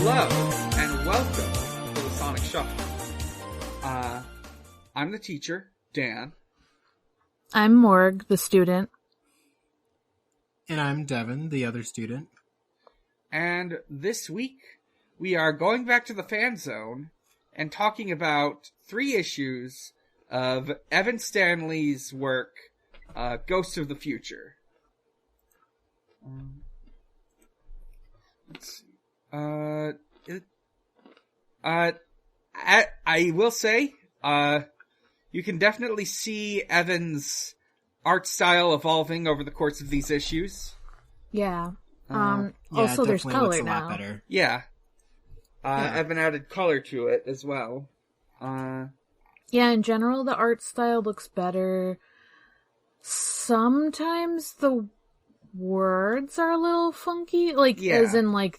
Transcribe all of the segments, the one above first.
Hello, and welcome to the Sonic Shuffle. I'm the teacher, Dan. I'm Morg, the student. And I'm Devon, the other student. And this week, we are going back to the fan zone and talking about 3 issues of Evan Stanley's work, Ghosts of the Future. Let's see. I will say, you can definitely see Evan's art style evolving over the course of these issues. Yeah. Also, there's color looks a now. lot better. Yeah. Evan added color to it as well. Yeah, in general, the art style looks better. Sometimes the words are a little funky, as in the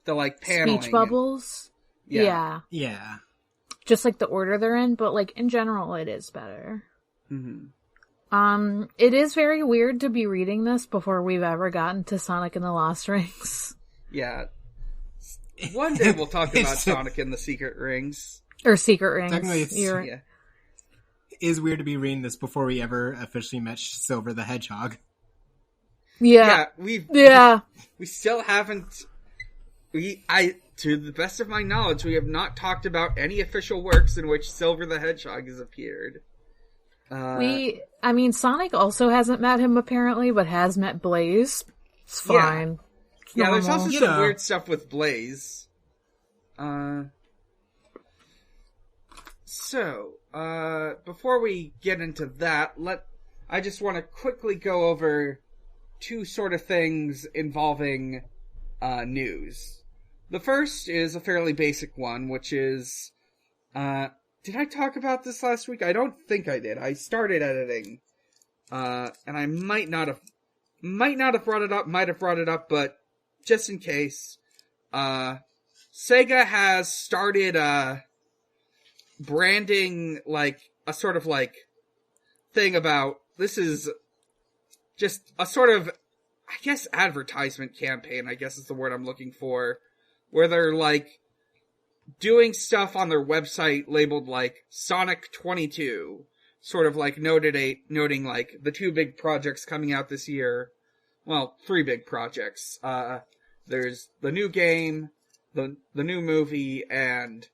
like paneling speech bubbles. Yeah. Just like the order they're in, but like in general, it is better. Mm-hmm. It is very weird to be reading this before we've ever gotten to Sonic and the Lost Rings. Yeah. One day we'll talk about Sonic and the Secret Rings. Or Secret Rings. Technically, it's Yeah. It is weird to be reading this before we ever officially met Silver the Hedgehog. Yeah. We still haven't. To the best of my knowledge, we have not talked about any official works in which Silver the Hedgehog has appeared. Sonic also hasn't met him apparently, but has met Blaze. It's fine. Yeah, there's also some weird stuff with Blaze. So, before we get into that, I just want to quickly go over 2 sort of things involving, news. The first is a fairly basic one, which is, did I talk about this last week? I don't think I did. I started editing, and I might not have brought it up, might have brought it up, but just in case, Sega has started, branding, like, a sort of, like, thing about, this is just a sort of, I guess, advertisement campaign, I guess is the word I'm looking for, where they're, like, doing stuff on their website labeled, like, Sonic 22, sort of, like, noting, like, the 2 big projects coming out this year. Well, 3 big projects. There's the new game, the new movie, and,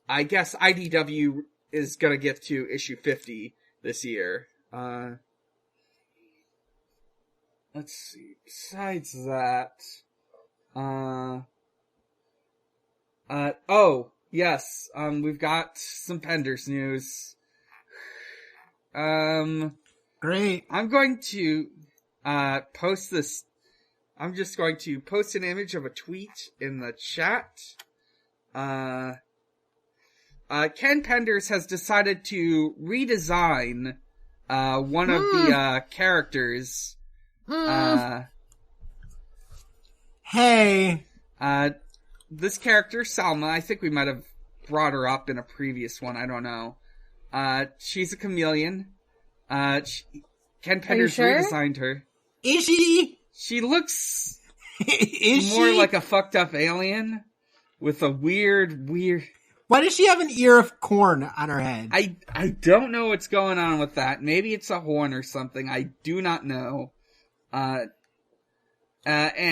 I guess IDW is gonna get to issue 50 this year. Let's see. Besides that, oh, yes, we've got some Penders news. Great. I'm going to, post this. I'm just going to post an image of a tweet in the chat. Ken Penders has decided to redesign, one of the, characters. Hey! This character, Salma, I think we might have brought her up in a previous one, I don't know. She's a chameleon. Ken Penders redesigned her. Is she? She looks Is more she? like a fucked up alien with a weird... Why does she have an ear of corn on her head? I don't know what's going on with that. Maybe it's a horn or something. I do not know. And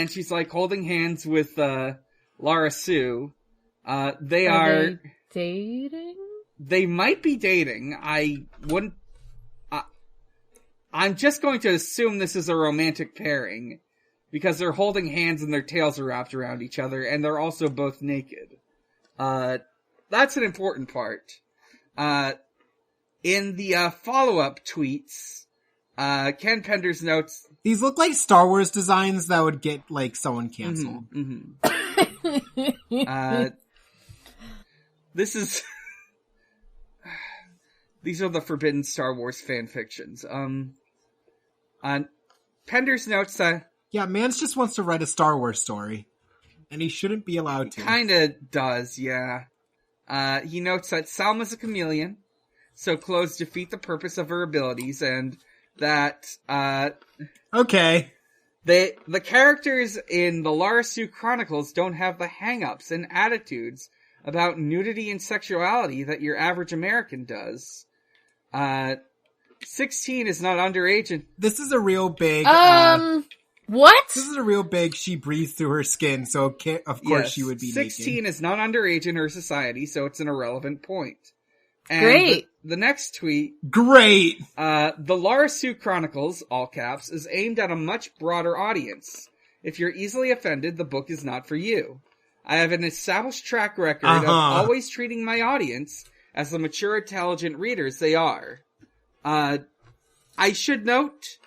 she's like holding hands with, Lara Sue. Are they dating? They might be dating. I'm just going to assume this is a romantic pairing. Because they're holding hands and their tails are wrapped around each other, and they're also both naked. That's an important part. In the, follow-up tweets, Ken Penders notes... These look like Star Wars designs that would get, like, someone canceled. This is... These are the forbidden Star Wars fanfictions. Penders notes that... Yeah, Mans just wants to write a Star Wars story. And he shouldn't be allowed to. Kinda does, yeah. He notes that Salma's a chameleon, so clothes defeat the purpose of her abilities, and that, Okay. The characters in the Lara Sue Chronicles don't have the hang-ups and attitudes about nudity and sexuality that your average American does. 16 is not underage, and this is a real big. What? This is a real big. She breathes through her skin, so of course she would be 16 naked. is not underage in her society, so it's an irrelevant point. And Great. The next tweet. Great. The Lara Sue Chronicles, all caps, is aimed at a much broader audience. If you're easily offended, the book is not for you. I have an established track record of always treating my audience as the mature, intelligent readers they are. I should note,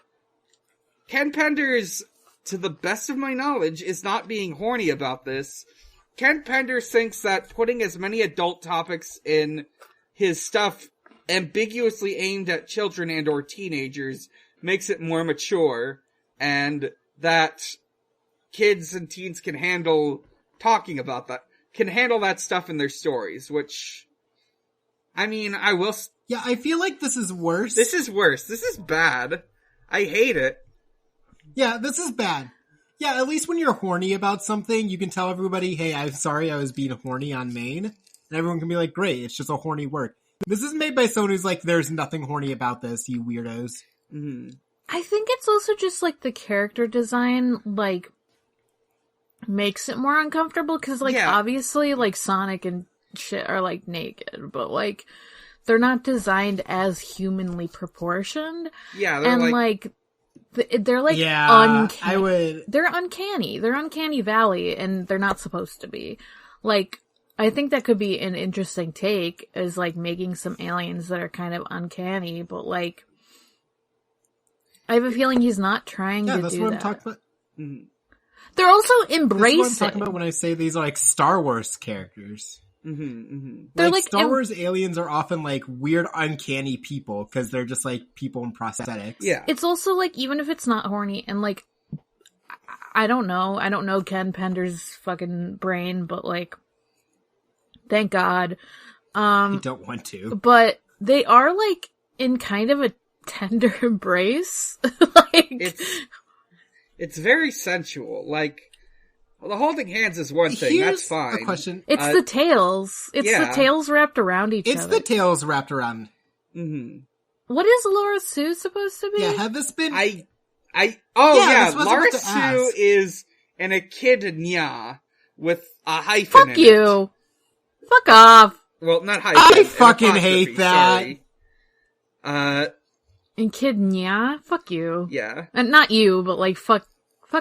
Ken Penders, to the best of my knowledge, is not being horny about this. Ken Penders thinks that putting as many adult topics in his stuff ambiguously aimed at children and or teenagers makes it more mature, and that kids and teens can handle talking about that, can handle that stuff in their stories, which, I mean, I will... Yeah, I feel like this is worse. This is worse. This is bad. I hate it. Yeah, this is bad. Yeah, at least when you're horny about something, you can tell everybody, hey, I'm sorry I was being horny on main. And everyone can be like, great, it's just a horny work. This is made by someone who's like, there's nothing horny about this, you weirdos. Mm-hmm. I think it's also just, like, the character design, like, makes it more uncomfortable, because, like, obviously, like, Sonic and shit are, like, naked, but, like, they're not designed as humanly proportioned. Yeah, they're they're like uncanny. They're uncanny. They're Uncanny Valley, and they're not supposed to be. Like, I think that could be an interesting take, is like making some aliens that are kind of uncanny, but like, I have a feeling he's not trying to do that. Yeah, that's what I'm talking about. Mm-hmm. They're also embracing. That's what I'm talking about when I say these are like Star Wars characters. Mm-hmm, mm-hmm. They're like Star Wars aliens are often like weird, uncanny people because they're just like people in prosthetics. Yeah, it's also like, even if it's not horny, and like, I don't know Ken Penders' fucking brain, but like, thank God. I don't want to, but they are like in kind of a tender embrace. Like, it's very sensual. Like, well, the holding hands is one thing. That's fine. A question. It's the tails. It's the tails wrapped around each other. It's the tails wrapped around. Mm-hmm. What is Lara Sue supposed to be? Yeah, have this been... Lara Sue is an echidna with a hyphen Fuck in you. It. Fuck off. Well, not hyphen. I fucking hate that. Sorry. Echidna? Fuck you. Yeah. And not you, but like, fuck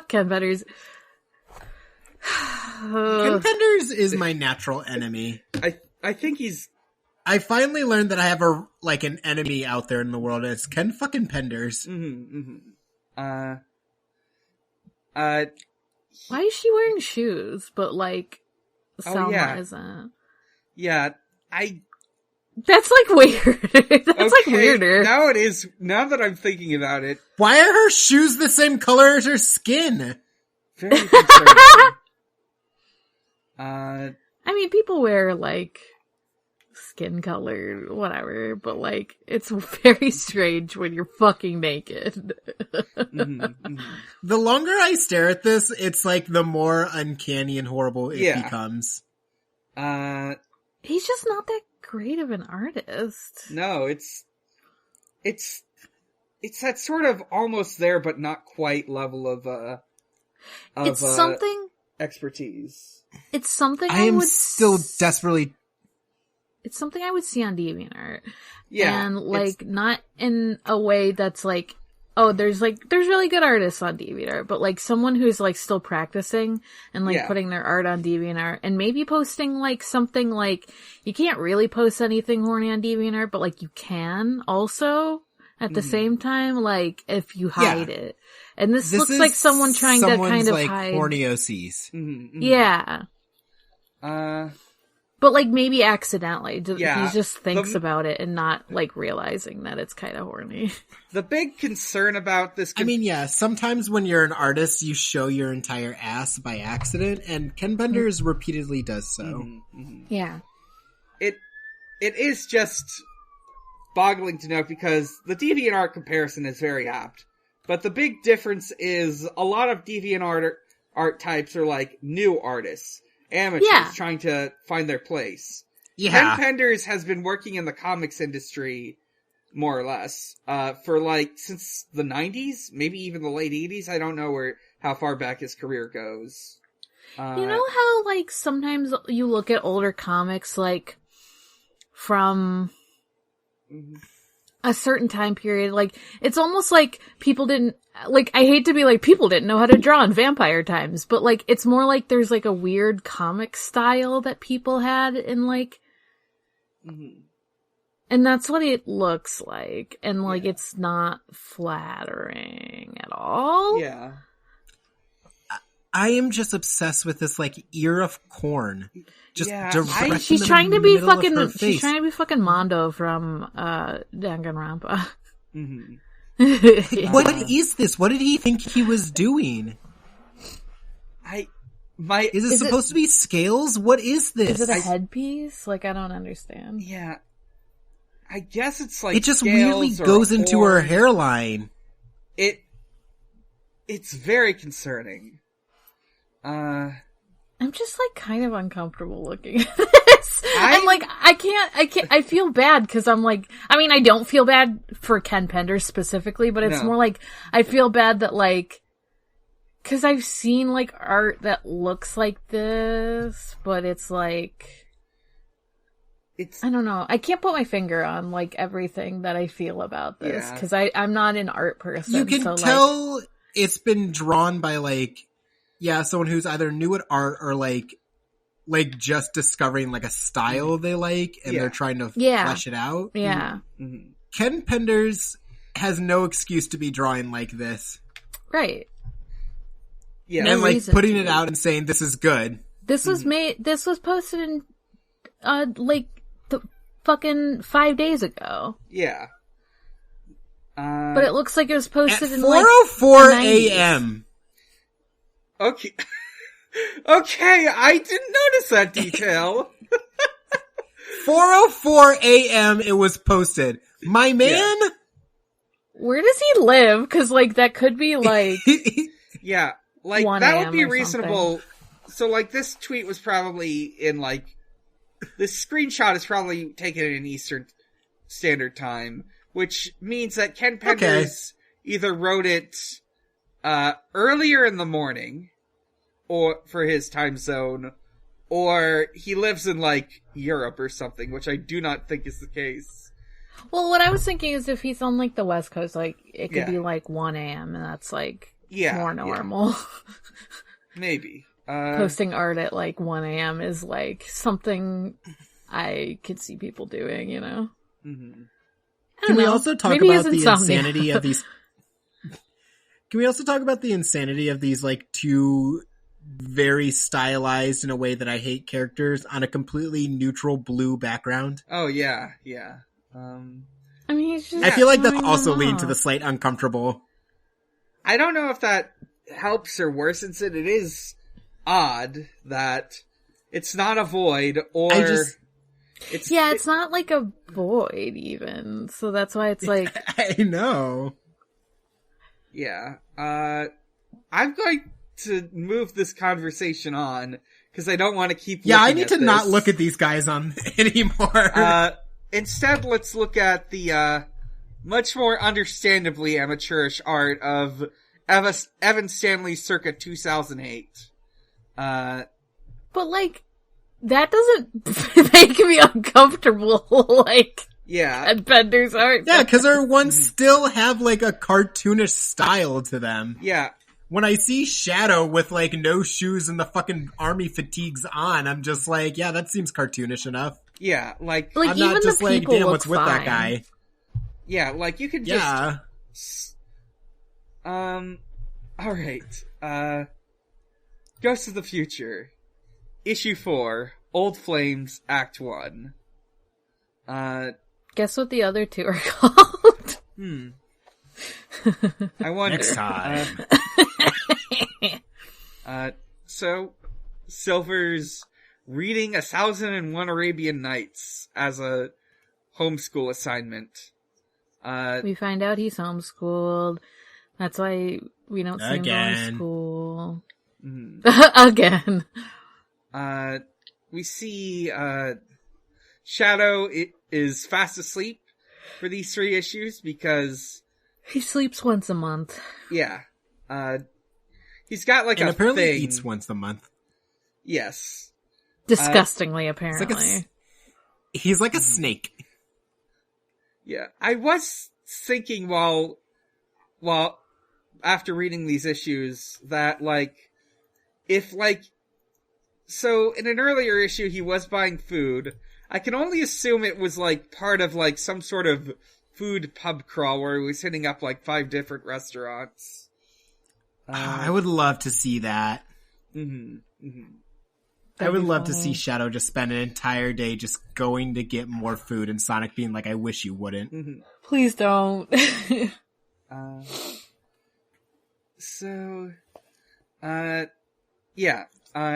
Ken Penders. Ken Penders is my natural enemy. I think he's... I finally learned that I have an enemy out there in the world, and it's Ken fucking Penders. Mm-hmm, mm-hmm. Why is she wearing shoes, but like, Selma isn't? Yeah, That's like weird. That's like weirder. Now it is, now that I'm thinking about it. Why are her shoes the same color as her skin? Very concerning. I mean, people wear, like, skin color, whatever, but, like, it's very strange when you're fucking naked. Mm-hmm, mm-hmm. The longer I stare at this, it's, like, the more uncanny and horrible it becomes. He's just not that great of an artist. No, it's that sort of almost there, but not quite level of it's something... expertise. It's something I am still desperately... It's something I would see on DeviantArt. Yeah. And, like, not in a way that's like, oh, there's really good artists on DeviantArt, but, like, someone who's, like, still practicing and, like, putting their art on DeviantArt and maybe posting, like, something like, you can't really post anything horny on DeviantArt, but, like, you can also at the same time, like, if you hide it. And this looks like someone trying to kind of like hide. Horny OCs. Mm-hmm, mm-hmm. Yeah. But, like, maybe accidentally. He just thinks about it and not, like, realizing that it's kind of horny. The big concern about this... I mean, sometimes when you're an artist, you show your entire ass by accident, and Ken Penders repeatedly does so. Mm-hmm, mm-hmm. Yeah. It is just boggling to note because the DeviantArt comparison is very apt. But the big difference is a lot of deviant art types are like new artists, amateurs trying to find their place. Yeah. Ken Penders has been working in the comics industry, more or less, for like since the 90s, maybe even the late 80s. I don't know how far back his career goes. You know how like sometimes you look at older comics like from a certain time period, like it's almost like people didn't, like, I hate to be like, people didn't know how to draw in vampire times, but like it's more like there's like a weird comic style that people had in like, and that's what it looks like, and like it's not flattering at all. Yeah. I am just obsessed with this like ear of corn. Just directly she's in trying the to be middle of fucking. her She's face. trying to be fucking Mondo from Danganronpa. What is this? What did he think he was doing? Is it supposed to be scales? What is this? Is it a headpiece? Like, I don't understand. Yeah. I guess it's like it just weirdly goes into her hairline. It's very concerning. I'm just like kind of uncomfortable looking at this. I'm like, I feel bad because I'm like, I mean, I don't feel bad for Ken Penders specifically, but it's more like, I feel bad that like, because I've seen like art that looks like this, but it's like, I don't know. I can't put my finger on like everything that I feel about this because I'm not an art person. You can tell it's been drawn by like, someone who's either new at art or like just discovering like a style they like and they're trying to flesh it out. Yeah. Mm-hmm. Ken Penders has no excuse to be drawing like this. Right. Yeah. And like putting it out and saying this is good. This was this was posted in like the fucking 5 days ago. Yeah. But it looks like it was posted at in like 4:04 a.m. Okay. Okay, I didn't notice that detail. 4:04 a.m. it was posted. My man? Where does he live? Because, like, that could be, like... Yeah, like, that would be reasonable. So, like, this tweet was probably in, like... This screenshot is probably taken in Eastern Standard Time, which means that Ken Penders either wrote it earlier in the morning, or for his time zone, or he lives in, like, Europe or something, which I do not think is the case. Well, what I was thinking is if he's on, like, the West Coast, like, it could be, like, 1 a.m., and that's, like, more normal. Maybe. Posting art at, like, 1 a.m. is, like, something I could see people doing, you know? Mm-hmm. Can we also talk about the insanity of these... Can we also talk about the insanity of these, like, two very stylized in a way that I hate characters on a completely neutral blue background? Oh, yeah. I mean, he's just... I feel like that also leads to the slight uncomfortable. I don't know if that helps or worsens it. It is odd that it's not a void, or... It's not like a void, even. So that's why it's like... I know. Yeah. I'm going to move this conversation on, because I don't want to keep looking I need to this. not look at these guys on anymore. Instead, let's look at the, much more understandably amateurish art of Evan Stanley circa 2008. But, like, that doesn't make me uncomfortable, like... Yeah. And Penders art. Yeah, because our ones still have, like, a cartoonish style to them. Yeah. When I see Shadow with, like, no shoes and the fucking army fatigues on, I'm just like, yeah, that seems cartoonish enough. Yeah, like I'm even not just the like, people damn, look what's with that fine. guy? Yeah, like, you could just... Alright. Ghosts of the Future. Issue 4. Old Flames, Act 1. Guess what the other two are called? I wonder. Next time. So, Silver's reading 1001 Arabian Nights as a homeschool assignment. We find out he's homeschooled. That's why we don't see him going to school. Mm-hmm. Again. We see Shadow is fast asleep for these 3 issues because he sleeps once a month. Yeah. He's got like and a apparently thing. eats once a month. Yes. Disgustingly, apparently. He's like a snake. Yeah. I was thinking while after reading these issues that so in an earlier issue he was buying food. I can only assume it was part of some sort of food pub crawl where he was hitting up 5 different restaurants. I would love to see that. Mm-hmm. Mm-hmm. I would love to see Shadow just spend an entire day just going to get more food and Sonic being like, I wish you wouldn't. Mm-hmm. Please don't. Yeah.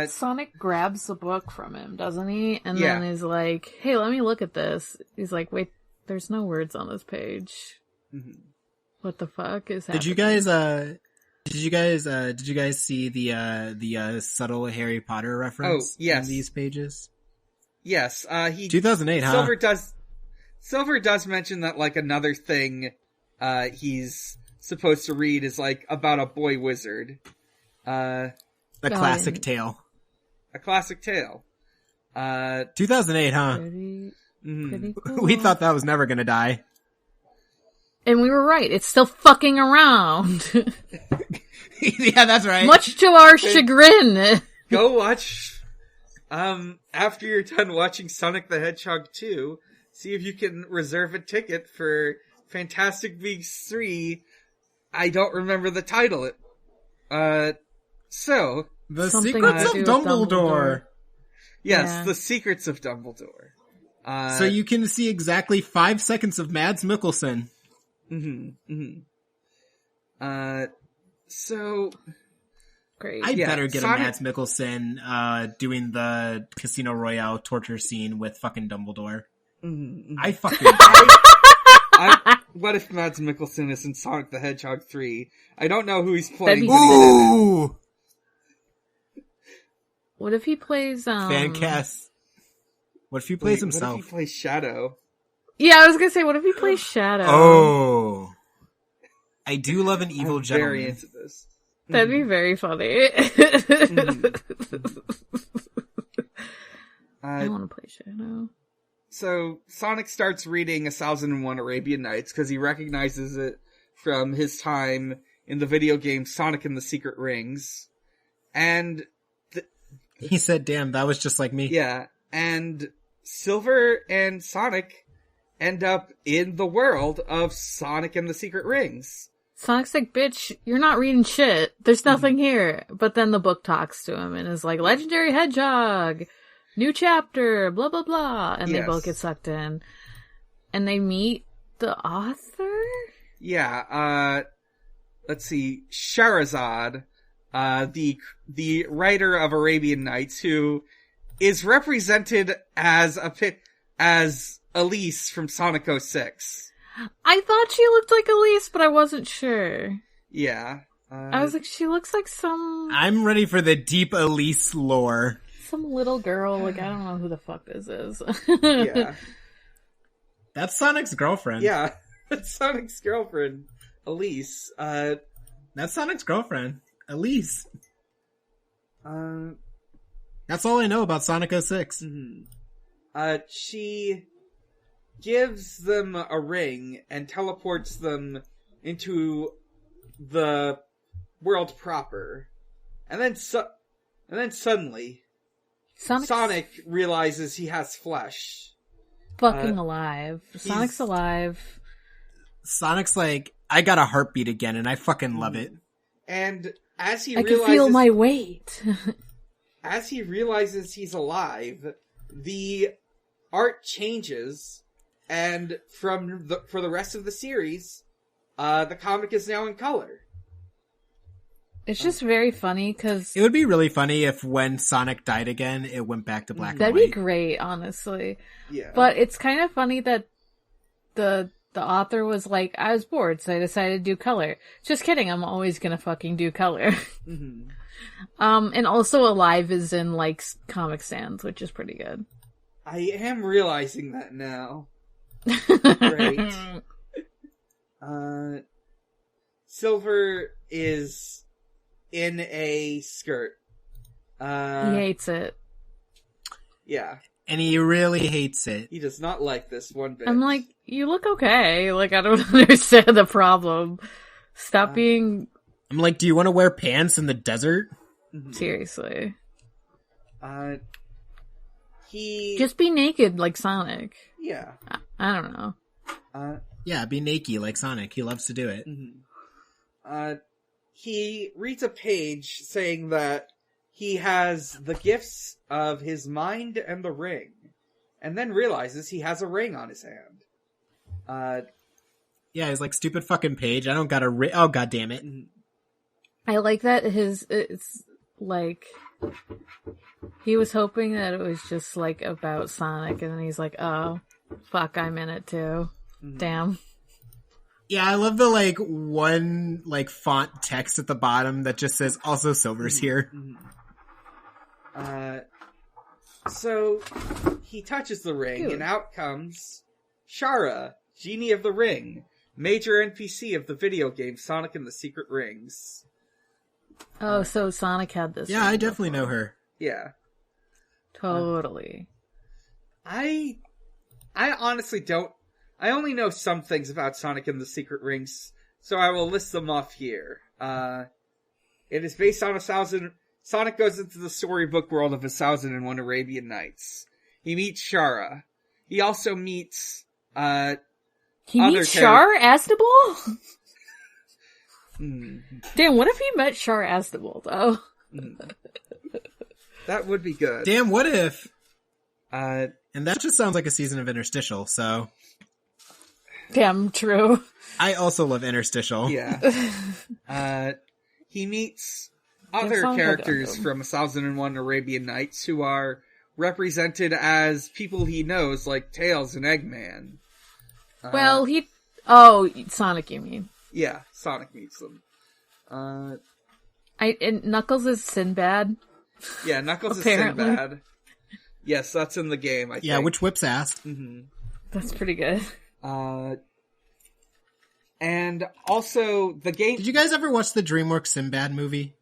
Sonic grabs the book from him, doesn't he? And then is like, hey, let me look at this. He's like, wait, there's no words on this page. Mm-hmm. What the fuck is happening? Did you guys see the subtle Harry Potter reference in these pages? Yes. 2008, huh? Silver does mention that another thing he's supposed to read is about a boy wizard. A classic tale. A classic tale. 2008, huh? Pretty cool. We thought that was never gonna die. And we were right. It's still fucking around. Yeah, that's right. Much to our chagrin. Go watch, after you're done watching Sonic the Hedgehog 2, see if you can reserve a ticket for Fantastic Beasts 3. I don't remember the title. So. The Secrets of Dumbledore. Yes, The Secrets of Dumbledore. So you can see exactly 5 seconds of Mads Mikkelsen. Mm-hmm. Mm-hmm. So. Great. I better get Sonic... a Mads Mikkelsen, doing the Casino Royale torture scene with fucking Dumbledore. Mm-hmm. I fucking... What if Mads Mikkelsen is in Sonic the Hedgehog 3? I don't know who he's playing. Ooh! What if he plays, Fancast. What if he plays himself? What if he plays Shadow? Yeah, I was gonna say, what if he plays Shadow? Oh. I do love an evil gentleman. Very into this. That'd be very funny. I want to play Shadow. So, Sonic starts reading 1001 Arabian Nights because he recognizes it from his time in the video game Sonic and the Secret Rings. And... he said, damn, that was just like me. Yeah, and Silver and Sonic end up in the world of Sonic and the Secret Rings. Sonic's like, bitch, you're not reading shit. There's nothing here. But then the book talks to him and is like, Legendary Hedgehog, new chapter, blah, blah, blah. And they both get sucked in. And they meet the author? Yeah, let's see, Shahrazad, the writer of Arabian Nights, who is represented as Elise from Sonic 06. I thought she looked like Elise, but I wasn't sure. Yeah. I was like, she looks like some... I'm ready for the deep Elise lore. Some little girl, I don't know who the fuck this is. Yeah. That's Sonic's girlfriend. Yeah, that's Sonic's girlfriend, Elise. That's Sonic's girlfriend, Elise. That's all I know about Sonic 06. Mm-hmm. She gives them a ring and teleports them into the world proper. And then suddenly, Sonic realizes he has flesh. Fucking alive. Sonic's alive. Sonic's like, I got a heartbeat again, and I fucking love it. And as he I can feel my weight. As he realizes he's alive, the art changes, and for the rest of the series, the comic is now in color. It's just very funny because it would be really funny if when Sonic died again, it went back to black and white. That'd be great, honestly. Yeah. But it's kind of funny that the The author was like, I was bored, so I decided to do color. Just kidding, I'm always gonna fucking do color. Mm-hmm. And also Alive is in, like, Comic Sans, which is pretty good. I am realizing that now. Great. Silver is in a skirt. He hates it. Yeah. And he really hates it. He does not like this one bit. I'm like, you look okay. Like, I don't understand the problem. Stop being... I'm like, do you want to wear pants in the desert? Seriously. He... Just be naked like Sonic. Yeah. I don't know. Yeah, be naked like Sonic. He loves to do it. He reads a page saying that he has the gifts of his mind and the ring, and then realizes he has a ring on his hand. Yeah, he's like, stupid fucking page. I don't got a ring. Oh, god damn it. I like that it's like, he was hoping that it was just like about Sonic, and then he's like, oh, fuck, I'm in it too. Damn. Yeah, I love the, like, one, like, font text at the bottom that just says, also Silver's here. So, he touches the ring, and out comes Shara, Genie of the Ring, major NPC of the video game Sonic and the Secret Rings. Oh, so Sonic had this. Yeah, I definitely know her. Yeah. Totally. I honestly don't... I only know some things about Sonic and the Secret Rings, so I will list them off here. It is based on Sonic goes into the storybook world of 1001 Arabian Nights. He meets Shara. He also meets, He meets Char Aznable? Damn, what if he met Char Aznable, though? That would be good. Damn, what if? And that just sounds like a season of Interstitial, so... Damn, true. I also love Interstitial. Yeah. He meets other characters from 1001 Arabian Nights who are represented as people he knows, like Tails and Eggman. Well, Sonic, you mean? Yeah, Sonic meets them. And Knuckles is Sinbad. Yeah, Knuckles is Sinbad. Yes, that's in the game, I think. Yeah, which whips ass. That's pretty good. And also, the game... Did you guys ever watch the DreamWorks Sinbad movie?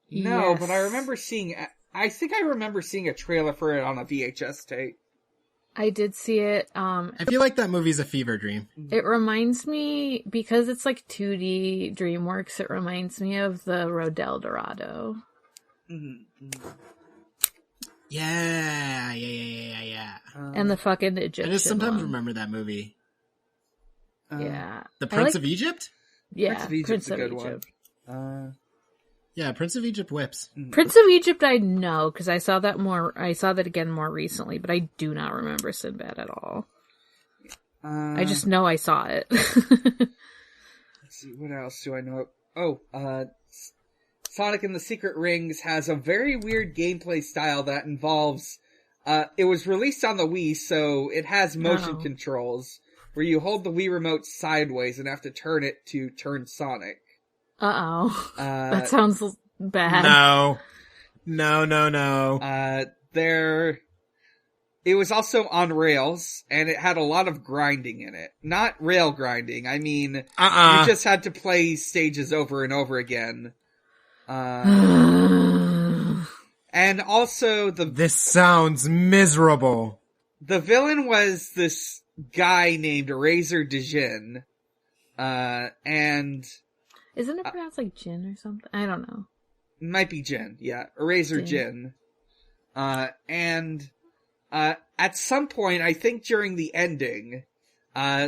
No, Yes. but I remember seeing... I think I remember seeing a trailer for it on a VHS tape. I did see it. I feel like that movie's a fever dream. It reminds me, because it's like 2D DreamWorks, it reminds me of the Road to El Dorado. Yeah. And the fucking Egyptian I just sometimes one. remember that movie. Yeah. The Prince of Egypt? Yeah, Prince of Egypt's a good one. Yeah, Prince of Egypt whips. Prince of Egypt I know, because I saw that again more recently, but I do not remember Sinbad at all. I just know I saw it. Let's see, what else do I know? Sonic and the Secret Rings has a very weird gameplay style that involves... it was released on the Wii, so it has motion controls, where you hold the Wii remote sideways and have to turn it to turn Sonic. That sounds bad. No. It was also on rails, and it had a lot of grinding in it. Not rail grinding, I mean, you just had to play stages over and over again. And also This sounds miserable. The villain was this guy named Razor Dijin, and... Isn't it pronounced like Jin or something? I don't know. It might be Jin, yeah. Razor Jin. And at some point, I think during the ending,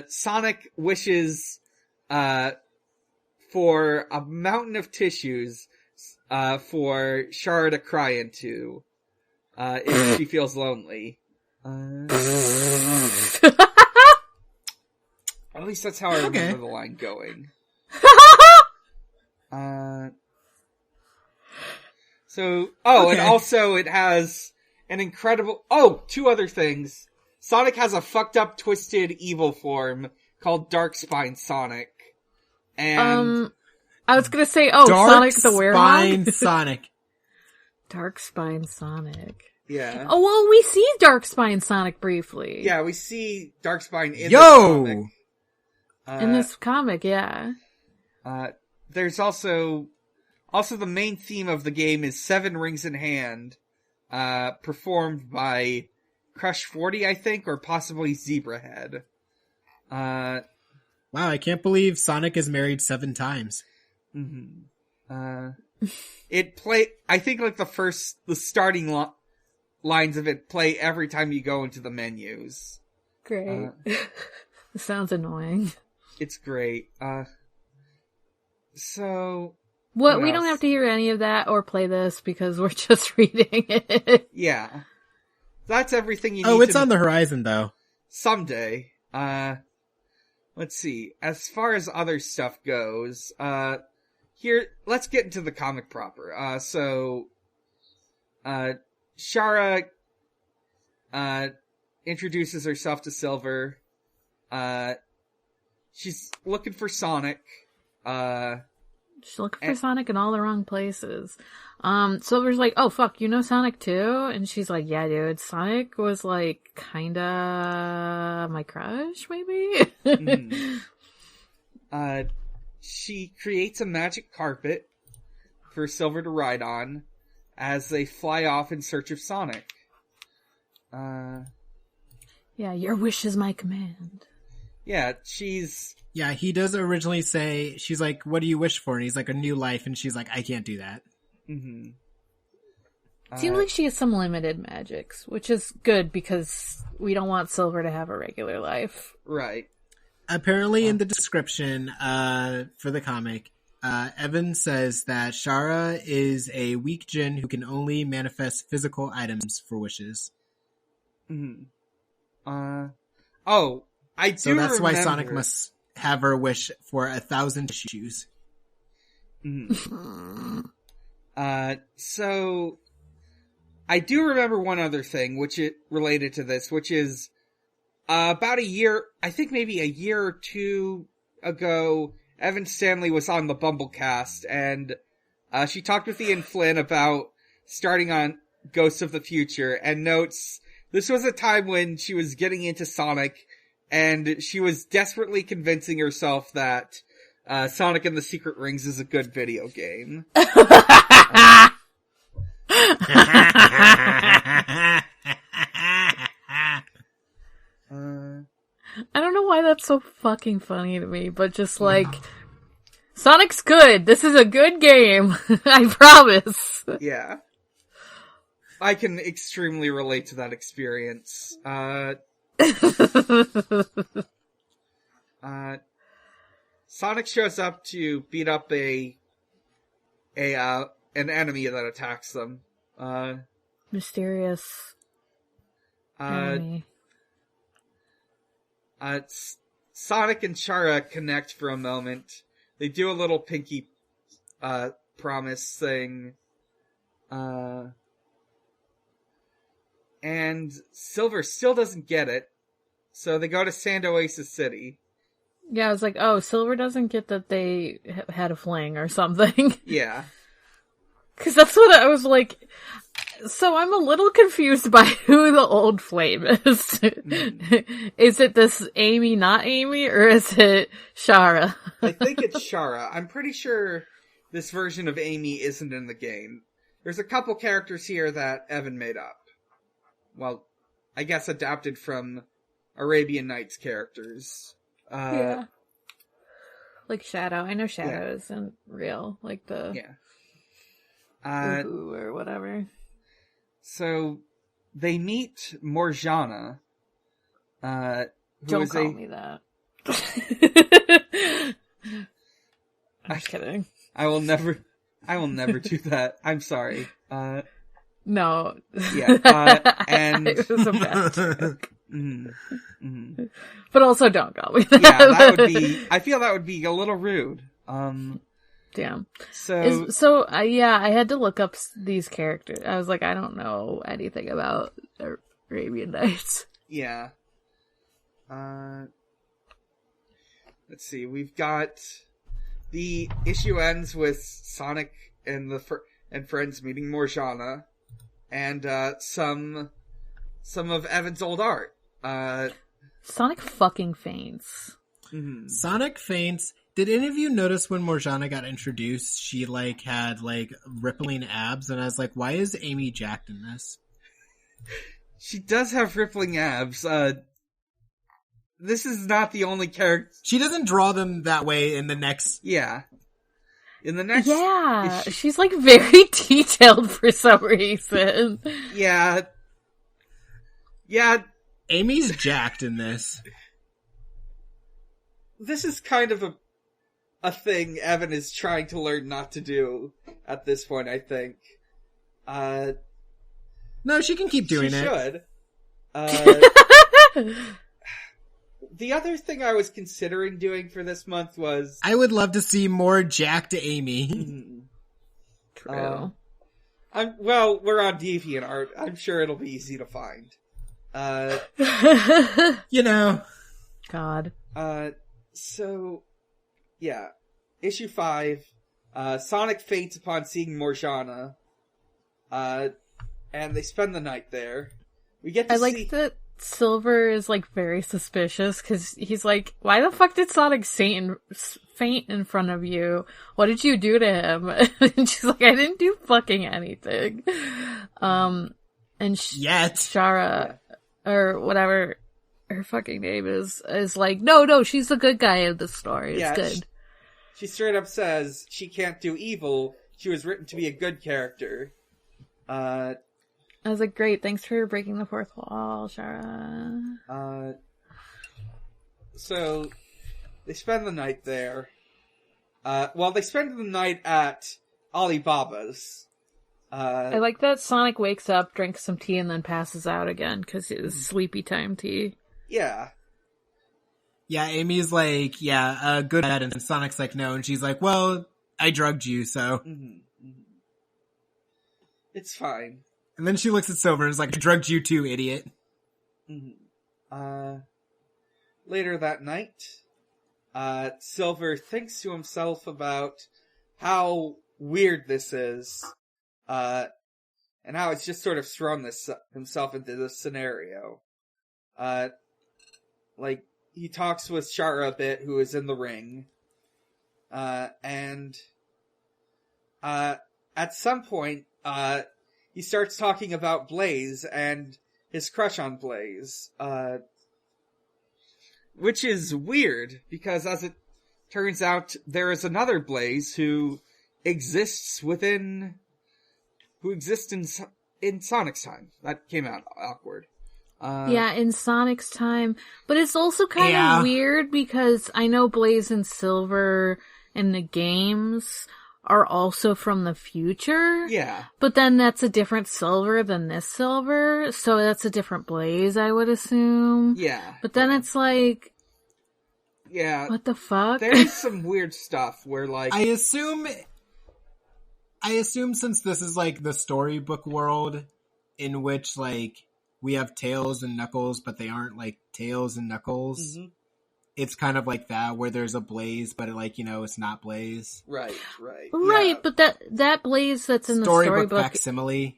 Sonic wishes for a mountain of tissues for Shara to cry into if she feels lonely. At least that's how I remember the line going. And also it has an incredible... two other things. Sonic has a fucked up, twisted, evil form called Darkspine Sonic. And I was gonna say, Sonic the Werewolf. Darkspine Sonic. Darkspine Sonic. Yeah. Oh, well, we see Darkspine Sonic briefly. Yeah, we see Darkspine in this comic. In this comic, yeah. There's also the main theme of the game is Seven Rings in Hand, performed by Crush 40, I think, or possibly Zebrahead. Wow, I can't believe Sonic is married 7 times. Mm-hmm. I think like the starting lines of it play every time you go into the menus. Great. Sounds annoying. It's great. So... What? We don't have to hear any of that or play this because we're just reading it. Yeah. That's everything you need. Oh, it's on the horizon, though. Someday. Let's see. As far as other stuff goes, here, let's get into the comic proper. Shara, introduces herself to Silver. She's looking for Sonic. She's looking for Sonic in all the wrong places. Silver's like, oh fuck, you know Sonic too? And she's like, yeah dude, Sonic was like kinda my crush, maybe? Mm-hmm. She creates a magic carpet for Silver to ride on as they fly off in search of Sonic. Yeah, your wish is my command. Yeah, Yeah, he does originally say, she's like, what do you wish for? And he's like, a new life. And she's like, I can't do that. Mm-hmm. Seems like she has some limited magics, which is good because we don't want Silver to have a regular life. Right. Apparently in the description for the comic, Evan says that Shara is a weak djinn who can only manifest physical items for wishes. Mm-hmm. So that's why Sonic must have her wish for 1,000 shoes. Mm-hmm. So I do remember one other thing, related to this, which is about a year, I think maybe a year or two ago, Evan Stanley was on the Bumblecast, and she talked with Ian Flynn about starting on Ghosts of the Future, and notes this was a time when she was getting into Sonic, and she was desperately convincing herself that Sonic and the Secret Rings is a good video game. I don't know why that's so fucking funny to me, but just like, Sonic's good. This is a good game. I promise. Yeah. I can extremely relate to that experience. Sonic shows up to beat up an enemy that attacks them. Mysterious enemy. Sonic and Shara connect for a moment. They do a little pinky promise thing. And Silver still doesn't get it. So they go to Sand Oasis City. Yeah, I was like, oh, Silver doesn't get that they had a fling or something. Yeah. Because that's what I was like. So I'm a little confused by who the old flame is. Mm-hmm. Is it this Amy, not Amy, or is it Shara? I think it's Shara. I'm pretty sure this version of Amy isn't in the game. There's a couple characters here that Evan made up. Well, I guess adapted from Arabian Nights characters. Yeah. Like Shadow. I know Shadow isn't real. Like the... Yeah. or whatever. So, they meet Morjana. Don't call me that. I'm kidding. I will never do that. I'm sorry. No. Yeah. And it was a bad joke. Mm-hmm. Mm-hmm. But also don't call me that. Yeah, I feel that would be a little rude. Damn. I I had to look up these characters. I was like, I don't know anything about Arabian Nights. Yeah. let's see, we've got the issue ends with Sonic and and friends meeting Morgana, and some of Evan's old art. Sonic fucking faints. Mm-hmm. Sonic faints. Did any of you notice when Morgana got introduced, she had rippling abs, and I was like, why is Amy jacked in this? She does have rippling abs. This is not the only character. She doesn't draw them that way in the next. Yeah. In the next. Yeah, she's very detailed for some reason. Yeah. Yeah. Amy's jacked in this. This is kind of a thing Evan is trying to learn not to do at this point, I think. No, she can keep doing she it. Should. The other thing I was considering doing for this month was... I would love to see more jacked Amy. True. Well, we're on DeviantArt. I'm sure it'll be easy to find. You know. God. So, yeah. Issue 5. Sonic faints upon seeing Morgana. And they spend the night there. We get to see... like that Silver is very suspicious because he's like, why the fuck did Sonic faint in front of you? What did you do to him? And she's like, I didn't do fucking anything. And Shara, or whatever her fucking name is like, no, she's the good guy of the story. It's good. She straight up says she can't do evil. She was written to be a good character. I was like, great, thanks for breaking the fourth wall, Shara. So, they spend the night there. They spend the night at Alibaba's. I like that Sonic wakes up, drinks some tea, and then passes out again, because it was sleepy time tea. Yeah. Yeah, Amy's like, good at it, and Sonic's like, no, and she's like, well, I drugged you, so. Mm-hmm. It's fine. And then she looks at Silver and is like, I drugged you too, idiot. Mm-hmm. Later that night, Silver thinks to himself about how weird this is, and how it's just sort of thrown himself into this scenario. He talks with Shara a bit, who is in the ring, and at some point, he starts talking about Blaze and his crush on Blaze, which is weird, because as it turns out, there is another Blaze who exists in Sonic's time. That came out awkward. In Sonic's time. But it's also kind of weird, because I know Blaze and Silver in the games are also from the future. Yeah. But then that's a different Silver than this Silver, so that's a different Blaze, I would assume. Yeah. But then it's like... Yeah. What the fuck? There's some weird stuff where, I assume since this is, the storybook world, in which, we have Tails and Knuckles, but they aren't, Tails and Knuckles... Mm-hmm. It's kind of like that, where there's a Blaze, but it's not Blaze. Right. Right, but that Blaze that's in the storybook facsimile.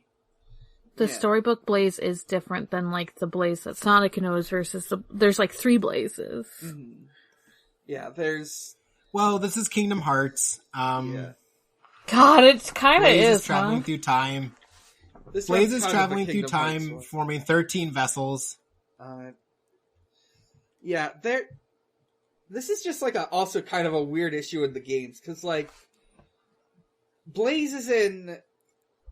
The storybook Blaze is different than, the Blaze that Sonic knows versus there's, 3 Blazes. Mm-hmm. Yeah, there's... Well, this is Kingdom Hearts. God, it kind of is, traveling through time. Blaze is traveling through time, forming 13 vessels. This is just also kind of a weird issue in the games, because Blaze is in...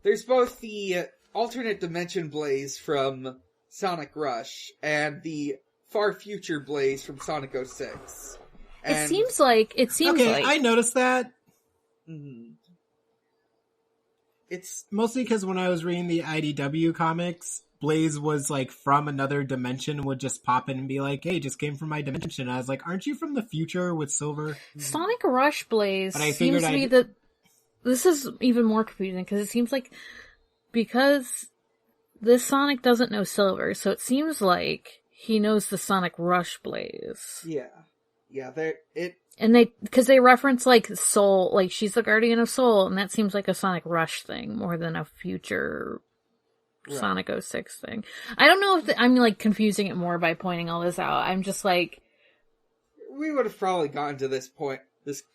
There's both the alternate dimension Blaze from Sonic Rush and the far future Blaze from Sonic 06. And... It seems like... I noticed that. Mm-hmm. It's... Mostly because when I was reading the IDW comics... Blaze was from another dimension, would just pop in and be like, hey, just came from my dimension. I was like, aren't you from the future with Silver? Sonic Rush Blaze seems to be that... This is even more confusing, because it seems like... Because this Sonic doesn't know Silver, so it seems like he knows the Sonic Rush Blaze. Yeah. Yeah, And because they reference, like, Soul, like, she's the guardian of Soul, and that seems like a Sonic Rush thing more than a future Sonic 06 thing. I don't know if I'm, like, confusing it more by pointing all this out. I'm just like... We would have probably gotten to this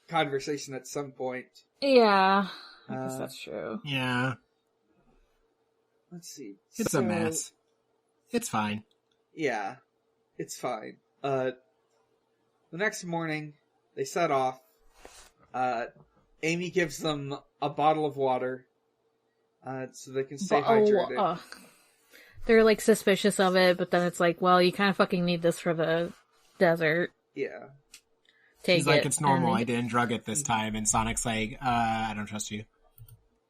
conversation at some point. Yeah, I guess that's true. Yeah. Let's see. It's a mess. It's fine. Yeah, it's fine. The next morning, they set off. Amy gives them a bottle of water, so they can stay hydrated. They're, like, suspicious of it, but then it's like, well, you kind of fucking need this for the desert. Yeah. He's like, it's normal, I didn't drug it this time, and Sonic's like, I don't trust you.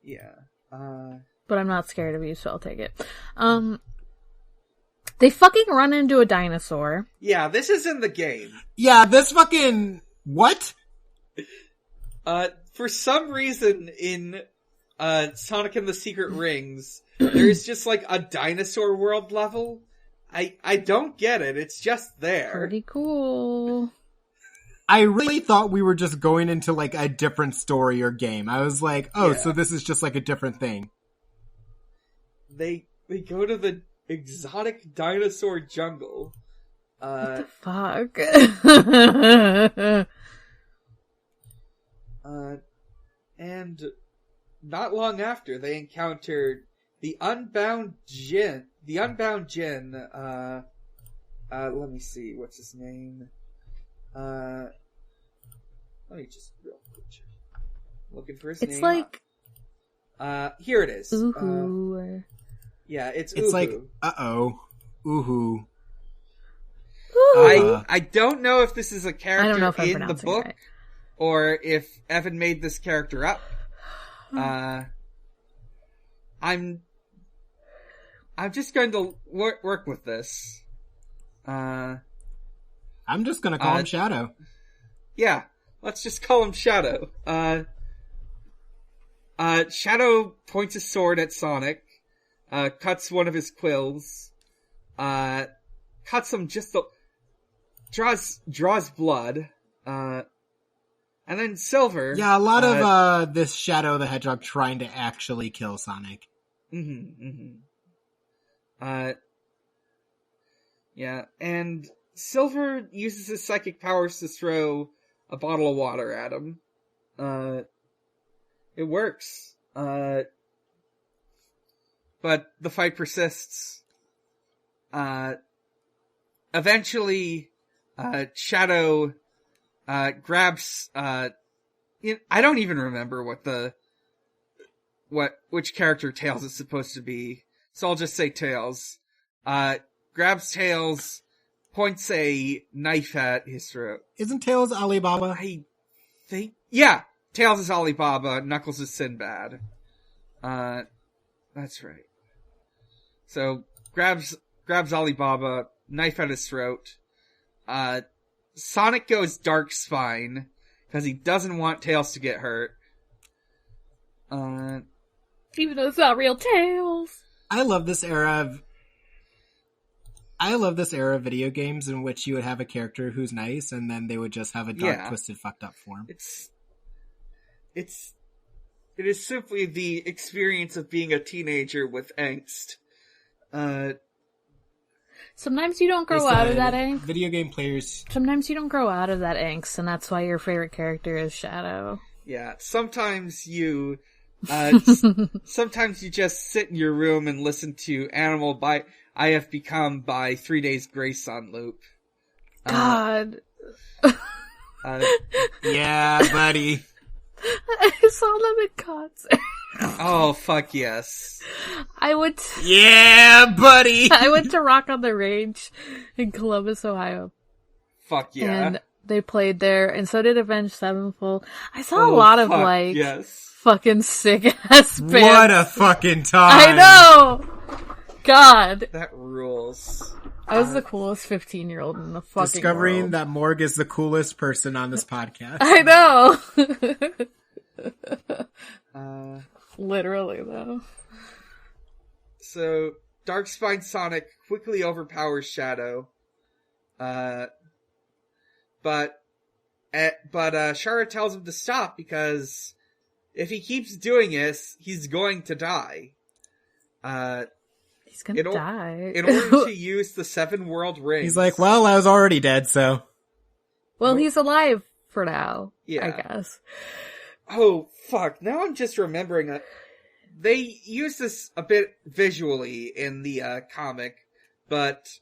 Yeah. But I'm not scared of you, so I'll take it. They fucking run into a dinosaur. Yeah, this is in the game. Yeah, this fucking... What? For some reason in Sonic and the Secret Rings, there's just like a dinosaur world level. I don't get it. It's just there. Pretty cool. I really thought we were just going into like a different story or game. I was like, so this is just like a different thing. They go to the exotic dinosaur jungle. What the fuck? And not long after, they encountered the Unbound Jin. The Unbound Jin, let me see, what's his name? Let me just real quick check. Looking for his name. It's like... here it is. Ooh. Yeah, it's Uhu. like, Uhu. I don't know if this is a character in the book, right. or if Evan made this character up. I'm just going to work with this. I'm just going to call him Shadow. Yeah, let's just call him Shadow. Shadow points his sword at Sonic, cuts one of his quills, cuts him draws blood, and then Silver. Yeah, a lot of this Shadow the Hedgehog trying to actually kill Sonic. Yeah, and Silver uses his psychic powers to throw a bottle of water at him. It works. But the fight persists. Eventually, Shadow, grabs, I don't even remember which character Tails is supposed to be, so I'll just say Tails. Grabs Tails, points a knife at his throat. Isn't Tails Alibaba? I think, yeah! Tails is Alibaba, Knuckles is Sinbad. That's right. So, grabs Alibaba, knife at his throat. Sonic goes Dark Spine, because he doesn't want Tails to get hurt. Even though it's not real Tails. I love this era of video games in which you would have a character who's nice, and then they would just have a dark, twisted, fucked up form. It is simply the experience of being a teenager with angst. Sometimes you don't grow out of that angst. Video game players. Sometimes you don't grow out of that angst, and that's why your favorite character is Shadow. Yeah, sometimes you just sit in your room and listen to Animal by I Have Become by 3 Days Grace on loop. God. Yeah, buddy. I saw them in concert. Oh, fuck yes. Yeah, buddy! I went to Rock on the Range in Columbus, Ohio. Fuck yeah. And they played there, and so did Avenged Sevenfold. I saw a lot of, fucking sick-ass bands. What a fucking time! I know! God. That rules. I was the coolest 15-year-old in the fucking Discovering world. that Morg is the coolest person on this podcast. I know! Literally, though. So, Darkspine Sonic quickly overpowers Shadow. But But Shara tells him to stop because if he keeps doing this, he's going to die. He's gonna die. In order to use the 7 world rings. He's like, well, I was already dead, so. Well, he's alive for now, yeah. I guess. Oh, fuck. Now I'm just remembering it. They use this a bit visually in the comic, but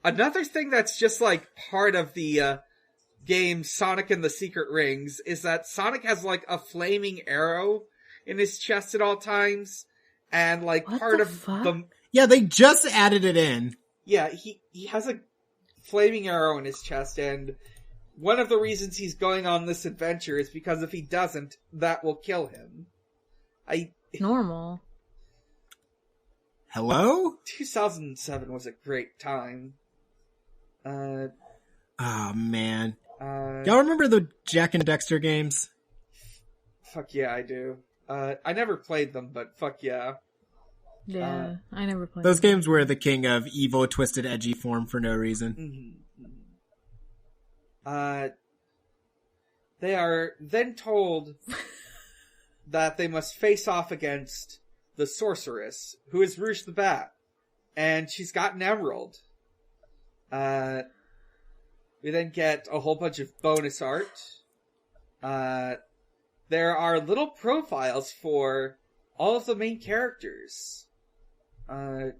another thing that's just like part of the game Sonic and the Secret Rings is that Sonic has like a flaming arrow in his chest at all times, and like what part the of fuck? the... Yeah, they just added it in. Yeah, he has a flaming arrow in his chest, and one of the reasons he's going on this adventure is because if he doesn't, that will kill him. Normal. Hello? 2007 was a great time. Oh, man. Y'all remember the Jack and Dexter games? Fuck yeah, I do. I never played them, but fuck yeah. Yeah, I never played those them. games were the king of evil, twisted, edgy form for no reason. Mm-hmm. They are then told that they must face off against the sorceress, who is Rouge the Bat, and she's got an emerald. We then get a whole bunch of bonus art. There are little profiles for all of the main characters. I'm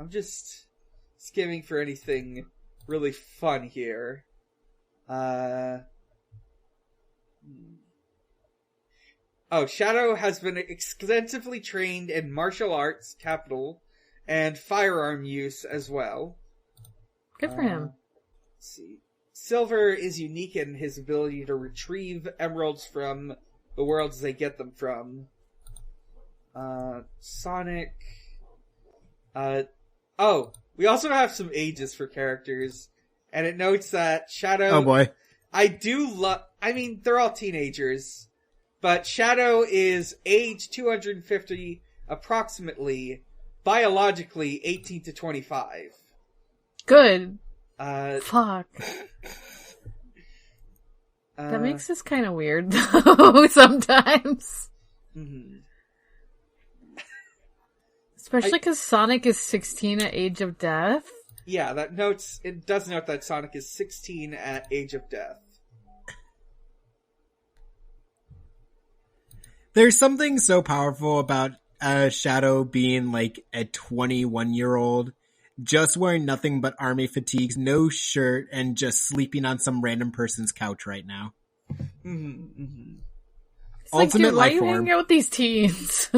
just skimming for anything really fun here. Shadow has been extensively trained in martial arts, capital, and firearm use as well. Good for him. Let's see. Silver is unique in his ability to retrieve emeralds from the worlds they get them from. Sonic. We also have some ages for characters, and it notes that Shadow... Oh boy. they're all teenagers, but Shadow is age 250, approximately, biologically 18 to 25. Good. That Fuck. That makes this kind of weird, though, sometimes. Mm-hmm. Especially because Sonic is 16 at Age of Death. Yeah, it does note that Sonic is 16 at Age of Death. There's something so powerful about Shadow being like a 21-year-old, just wearing nothing but army fatigues, no shirt, and just sleeping on some random person's couch right now. Mm-hmm, mm-hmm. It's like, Ultimate dude, why are life you form. hanging out with these teens?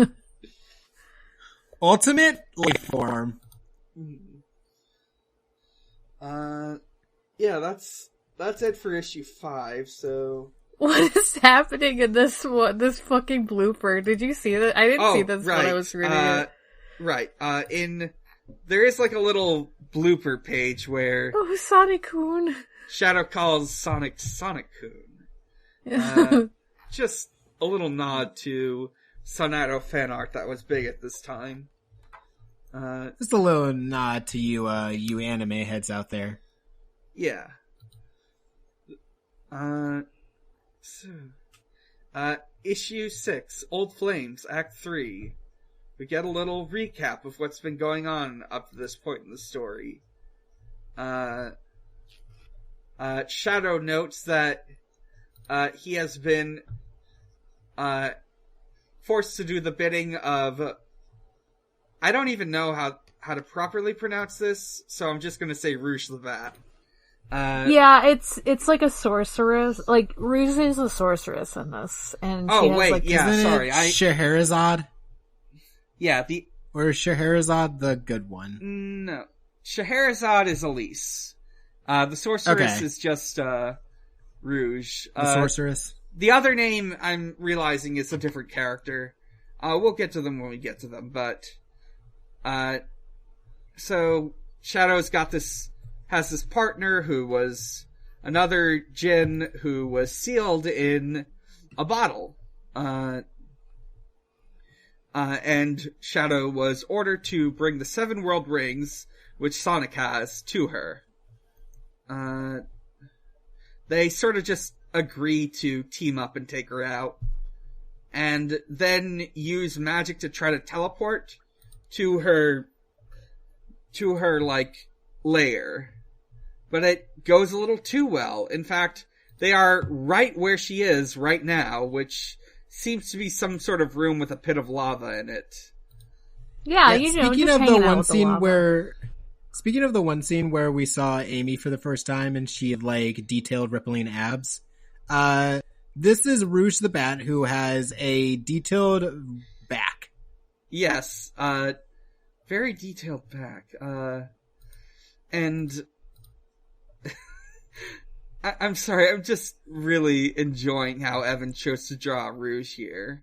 Ultimate life form. Yeah, that's it for issue 5, so... What is happening in this fucking blooper? Did you see that? I didn't see this right. when I was reading it. Right. There is like a little blooper page where... Oh, Sonic-kun. Shadow calls Sonic Sonic-kun. Just a little nod to Sonato fan art that was big at this time. Just a little nod to you anime heads out there. Yeah. Issue 6, Old Flames, Act 3. We get a little recap of what's been going on up to this point in the story. Shadow notes that he has been forced to do the bidding of... I don't even know how to properly pronounce this, so I'm just going to say Rouge the Bat. Yeah, it's like a sorceress. Like, Rouge is a sorceress in this. And she has, like, sorry. Scheherazade? Yeah, Or is Scheherazade the good one? No. Scheherazade is Elise. The sorceress is just, Rouge. The sorceress? The other name I'm realizing is a different character. We'll get to them when we get to them, but... So, Shadow's has this partner who was another djinn who was sealed in a bottle. And Shadow was ordered to bring the 7 world rings, which Sonic has, to her. they sort of just agree to team up and take her out. And then use magic to try to teleport to her, like, lair. But it goes a little too well. In fact, they are right where she is right now, which seems to be some sort of room with a pit of lava in it. Yeah, speaking of the one scene where we saw Amy for the first time and she had, like, detailed rippling abs, this is Rouge the Bat, who has a detailed back. Yes, very detailed back. And I'm sorry, I'm just really enjoying how Evan chose to draw Rouge here.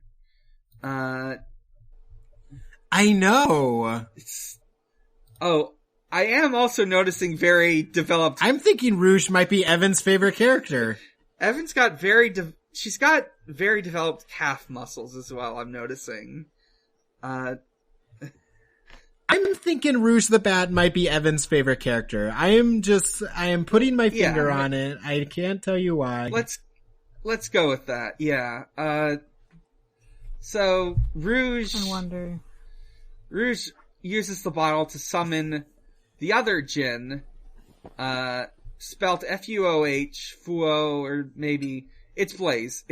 I know. I am also noticing very developed... I'm thinking Rouge might be Evan's favorite character. Evan's got she's got very developed calf muscles as well, I'm noticing. I'm thinking Rouge the Bat might be Evan's favorite character. I am putting my finger on it. I can't tell you why. Let's go with that, yeah. So, Rouge... I wonder. Rouge uses the bottle to summon the other Jinn, spelt Fuoh, Fuo, or maybe... It's Blaze.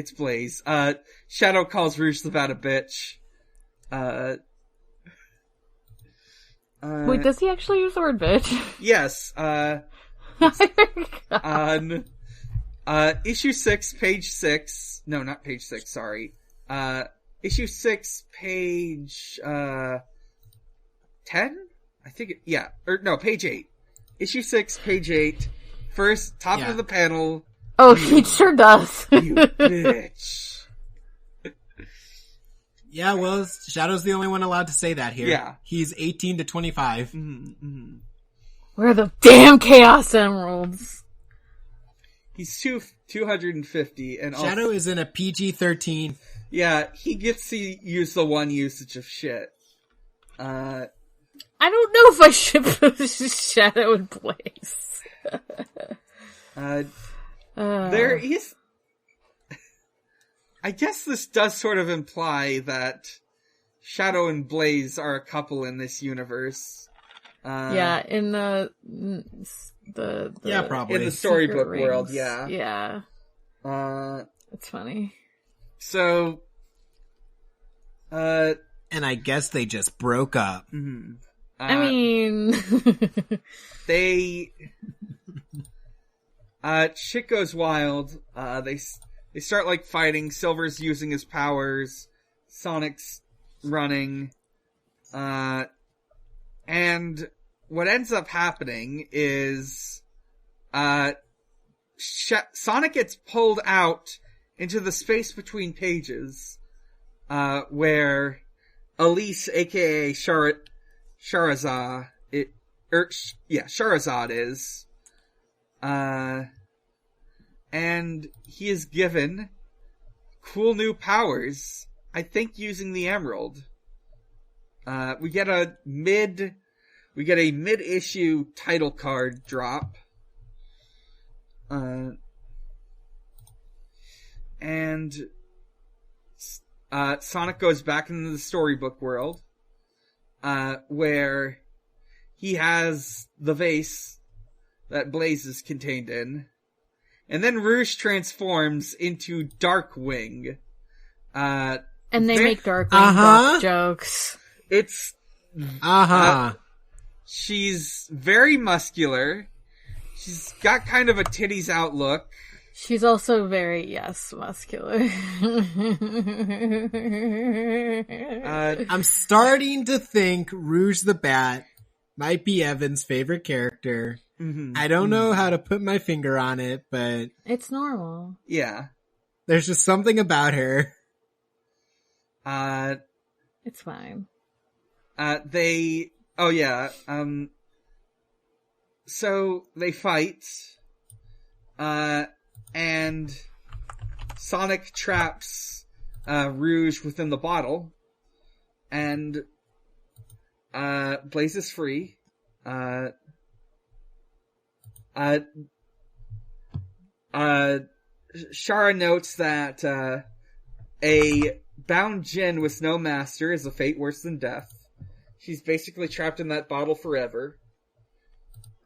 Shadow calls Rouge the Bat a bitch. Wait, does he actually use the word bitch? Yes, on, issue 6, page 6, no, not page 6, sorry, issue 6, page, 10? I think page 8. Issue 6, page 8, first, top of the panel. Oh, he sure does. You bitch. Yeah, well, Shadow's the only one allowed to say that here. Yeah. He's 18 to 25. Mm-hmm. Where are the damn Chaos Emeralds? He's 250, and Shadow is in a PG-13. Yeah, he gets to use the one usage of shit. I don't know if I should put Shadow in place. There is... I guess this does sort of imply that Shadow and Blaze are a couple in this universe. Yeah, in the probably in the storybook Rings. world. Yeah, yeah. It's funny. So, and I guess they just broke up. Mm-hmm. I mean, they shit goes wild. They start, like, fighting. Silver's using his powers. Sonic's running. And what ends up happening is, Sonic gets pulled out into the space between pages, where Elise, aka Shahrazad is. And he is given cool new powers, I think using the emerald. We get a mid-issue title card drop. And Sonic goes back into the storybook world, where he has the vase that Blaze is contained in. And then Rouge transforms into Darkwing. And they make Darkwing jokes. It's... she's very muscular. She's got kind of a titties out look. She's also very, muscular. I'm starting to think Rouge the Bat might be Evan's favorite character. Mm-hmm. I don't know how to put my finger on it, but... It's normal. Yeah. There's just something about her. It's fine. So they fight, and Sonic traps, Rouge within the bottle, and, Blaze is free. Shara notes that, a bound djinn with no master is a fate worse than death. She's basically trapped in that bottle forever.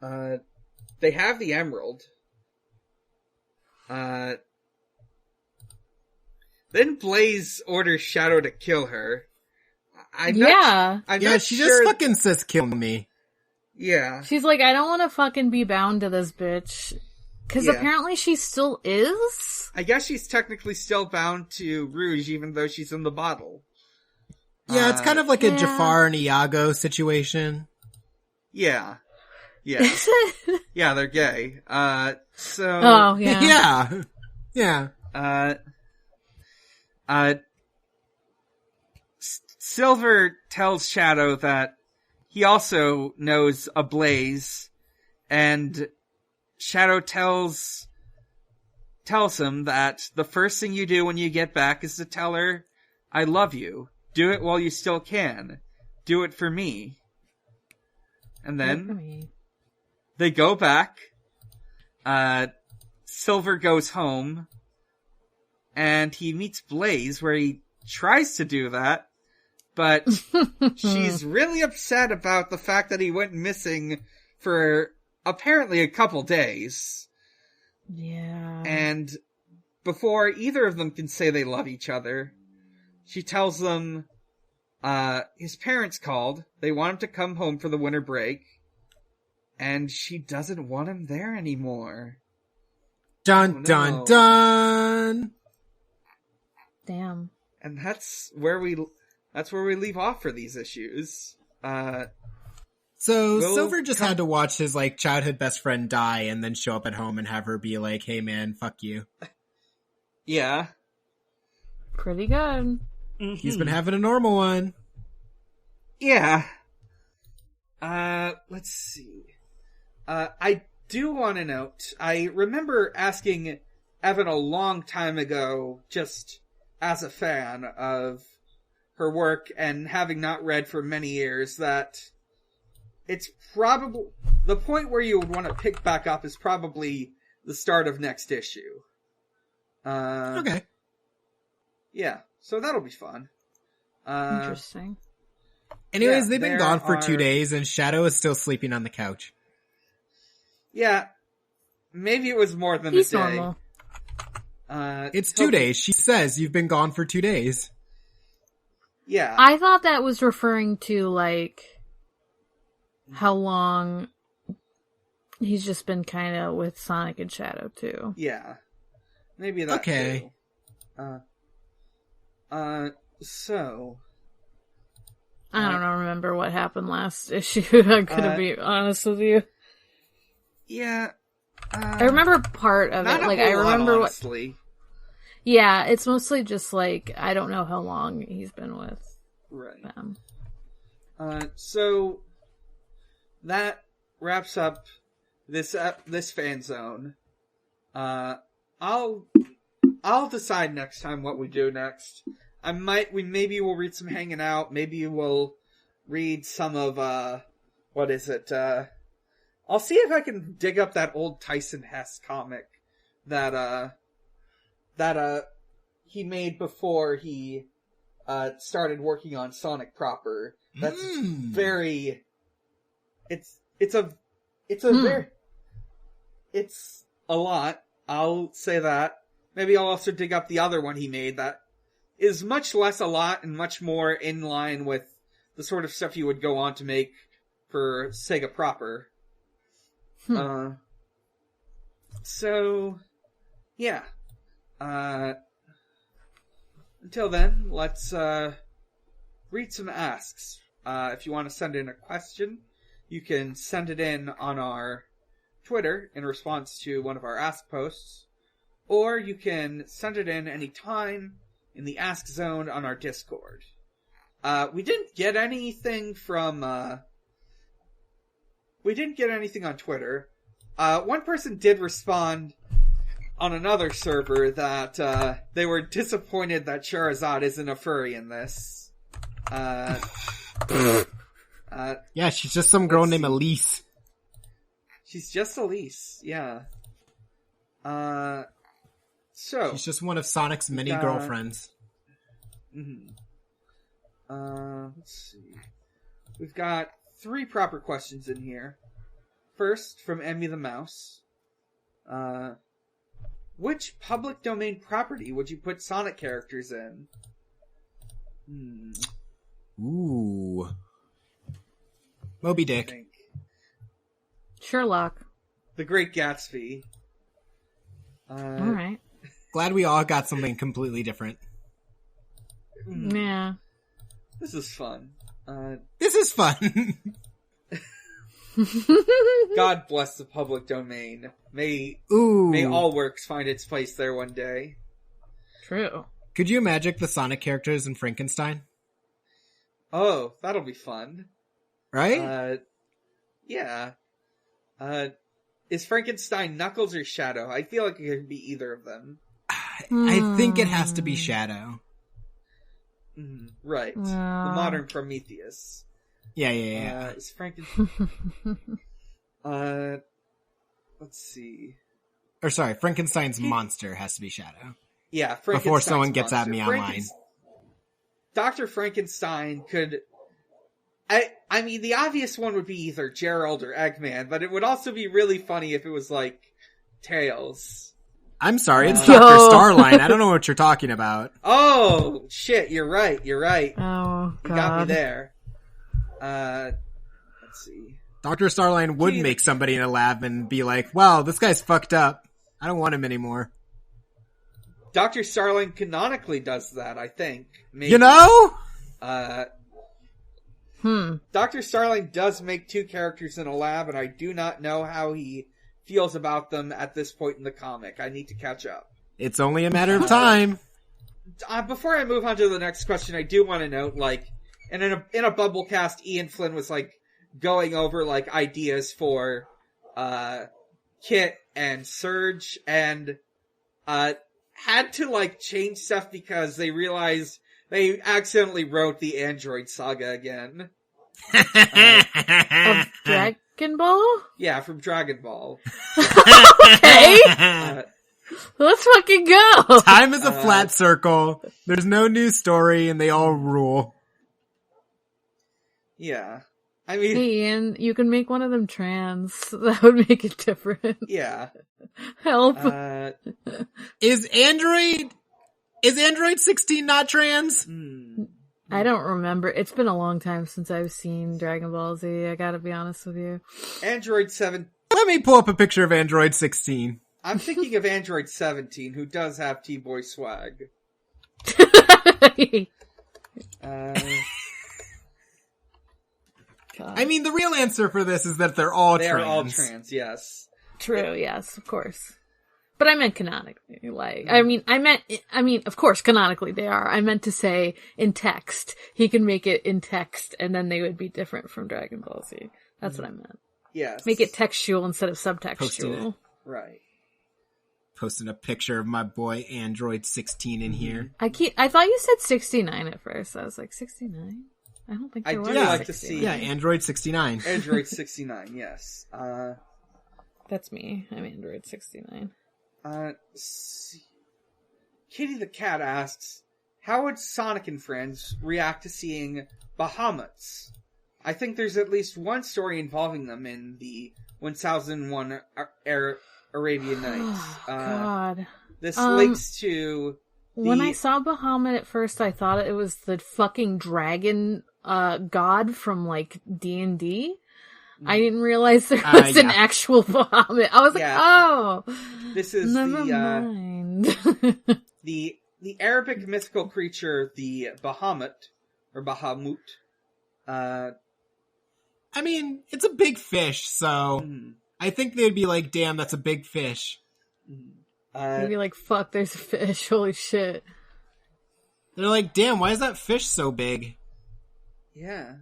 They have the emerald. Then Blaze orders Shadow to kill her. I'm not she sure... just fucking says kill me. Yeah. She's like, I don't want to fucking be bound to this bitch. Because apparently she still is? I guess she's technically still bound to Rouge, even though she's in the bottle. Yeah, it's kind of like a Jafar and Iago situation. Yeah. Yeah. Is it? Yeah, they're gay. So... Oh, yeah. Yeah. Silver tells Shadow that he also knows a Blaze, and Shadow tells him that the first thing you do when you get back is to tell her, I love you. Do it while you still can. Do it for me. And then they go back. Silver goes home, and he meets Blaze, where he tries to do that, but she's really upset about the fact that he went missing for apparently a couple days. Yeah. And before either of them can say they love each other, she tells them his parents called. They want him to come home for the winter break. And she doesn't want him there anymore. Dun, dun, dun! Damn. And that's where we leave off for these issues. So Silver just had to watch his like childhood best friend die and then show up at home and have her be like, hey man, fuck you. Yeah. Pretty good. Mm-hmm. He's been having a normal one. Yeah. Let's see. I do want to note, I remember asking Evan a long time ago, just as a fan of her work and having not read for many years, that it's probably the point where you would want to pick back up is probably the start of next issue. Okay. Yeah, so that'll be fun. Interesting. Anyways, they've been gone for 2 days and Shadow is still sleeping on the couch. Yeah, maybe it was more than He's a day. normal. It's 2 days. She says you've been gone for 2 days. Yeah. I thought that was referring to, like, how long he's just been kind of with Sonic and Shadow, too. Yeah. Maybe that okay. Too. So... I don't remember what happened last issue. I'm gonna be honest with you. Yeah. I remember part of it. Like, I remember what... Yeah, it's mostly just, like, I don't know how long he's been with them. So, that wraps up this fan zone. I'll decide next time what we do next. Maybe we'll read some Hanging Out. Maybe we'll read some of, what is it? I'll see if I can dig up that old Tyson Hess comic that he made before he, started working on Sonic proper. That's very, it's a lot. I'll say that. Maybe I'll also dig up the other one he made that is much less a lot and much more in line with the sort of stuff you would go on to make for Sega proper. So, yeah. Until then, let's read some asks. If you want to send in a question, you can send it in on our Twitter in response to one of our ask posts, or you can send it in any time in the Ask Zone on our Discord. We didn't get anything from, we didn't get anything on Twitter. One person did respond on another server that, they were disappointed that Charizard isn't a furry in this. Yeah, she's just some girl named Elise. She's just Elise, yeah. So She's just one of Sonic's many girlfriends. Mm-hmm. Let's see. We've got 3 proper questions in here. First, from Emmy the Mouse. Which public domain property would you put Sonic characters in? Ooh. Moby Dick. Sherlock. The Great Gatsby. Alright. Glad we all got something completely different. Yeah. This is fun. This is fun. God bless the public domain. May all works find its place there one day. True. Could you imagine the Sonic characters in Frankenstein? Oh, that'll be fun. Right? Yeah. Is Frankenstein Knuckles or Shadow? I feel like it could be either of them. I think it has to be Shadow. Right. The modern Prometheus. Yeah. Is Frankenstein... let's see. Or sorry, Frankenstein's monster has to be Shadow. Yeah, Frankenstein's before someone gets monster. at me online. Dr. Frankenstein could... I mean, the obvious one would be either Gerald or Eggman, but it would also be really funny if it was, like, Tails. I'm sorry, it's Dr. Starline. I don't know what you're talking about. Oh, shit, you're right. Oh, God. You got me there. Let's see. Dr. Starline would make somebody in a lab and be like, wow, this guy's fucked up. I don't want him anymore. Dr. Starline canonically does that, I think. Maybe. You know? Dr. Starline does make 2 characters in a lab, and I do not know how he feels about them at this point in the comic. I need to catch up. It's only a matter of time. Before I move on to the next question, I do want to note, like, in a Bubblecast, Ian Flynn was, like, going over, like, ideas for, Kit and Surge, and, had to, like, change stuff because they realized they accidentally wrote the Android saga again. Of Dragon Ball? Yeah, from Dragon Ball. Okay! Let's fucking go! Time is a flat circle. There's no new story, and they all rule. Yeah. I mean... Hey, Ian, you can make one of them trans. That would make it different. Yeah. Help. Is Android 16 not trans? I don't remember. It's been a long time since I've seen Dragon Ball Z, I gotta be honest with you. Android 7... Let me pull up a picture of Android 16. I'm thinking of Android 17, who does have T-Boy swag. I mean, the real answer for this is that they're all trans. They're all trans, yes. True, yes, of course. But I meant canonically, like, I mean, of course, canonically they are. I meant to say in text. He can make it in text, and then they would be different from Dragon Ball Z. That's what I meant. Yes. Make it textual instead of subtextual. Right. Posted a picture of my boy Android 16 in here. I thought you said 69 at first. I was like, 69? I don't think there was. I do like to see. Yeah, Android 69. Android 69, yes. That's me. I'm Android 69. Kitty the Cat asks, how would Sonic and friends react to seeing Bahamut's? I think there's at least one story involving them in the 1001 Arabian Nights. God. This links to... When I saw Bahamut at first, I thought it was the fucking dragon god from, like, D&D. I didn't realize there was an actual Bahamut. I was like, oh! This is never mind. the Arabic mythical creature, the Bahamut, or Bahamut. I mean, it's a big fish, so I think they'd be like, damn, that's a big fish. They'd be like, fuck, there's a fish, holy shit. They're like, damn, why is that fish so big? Yeah,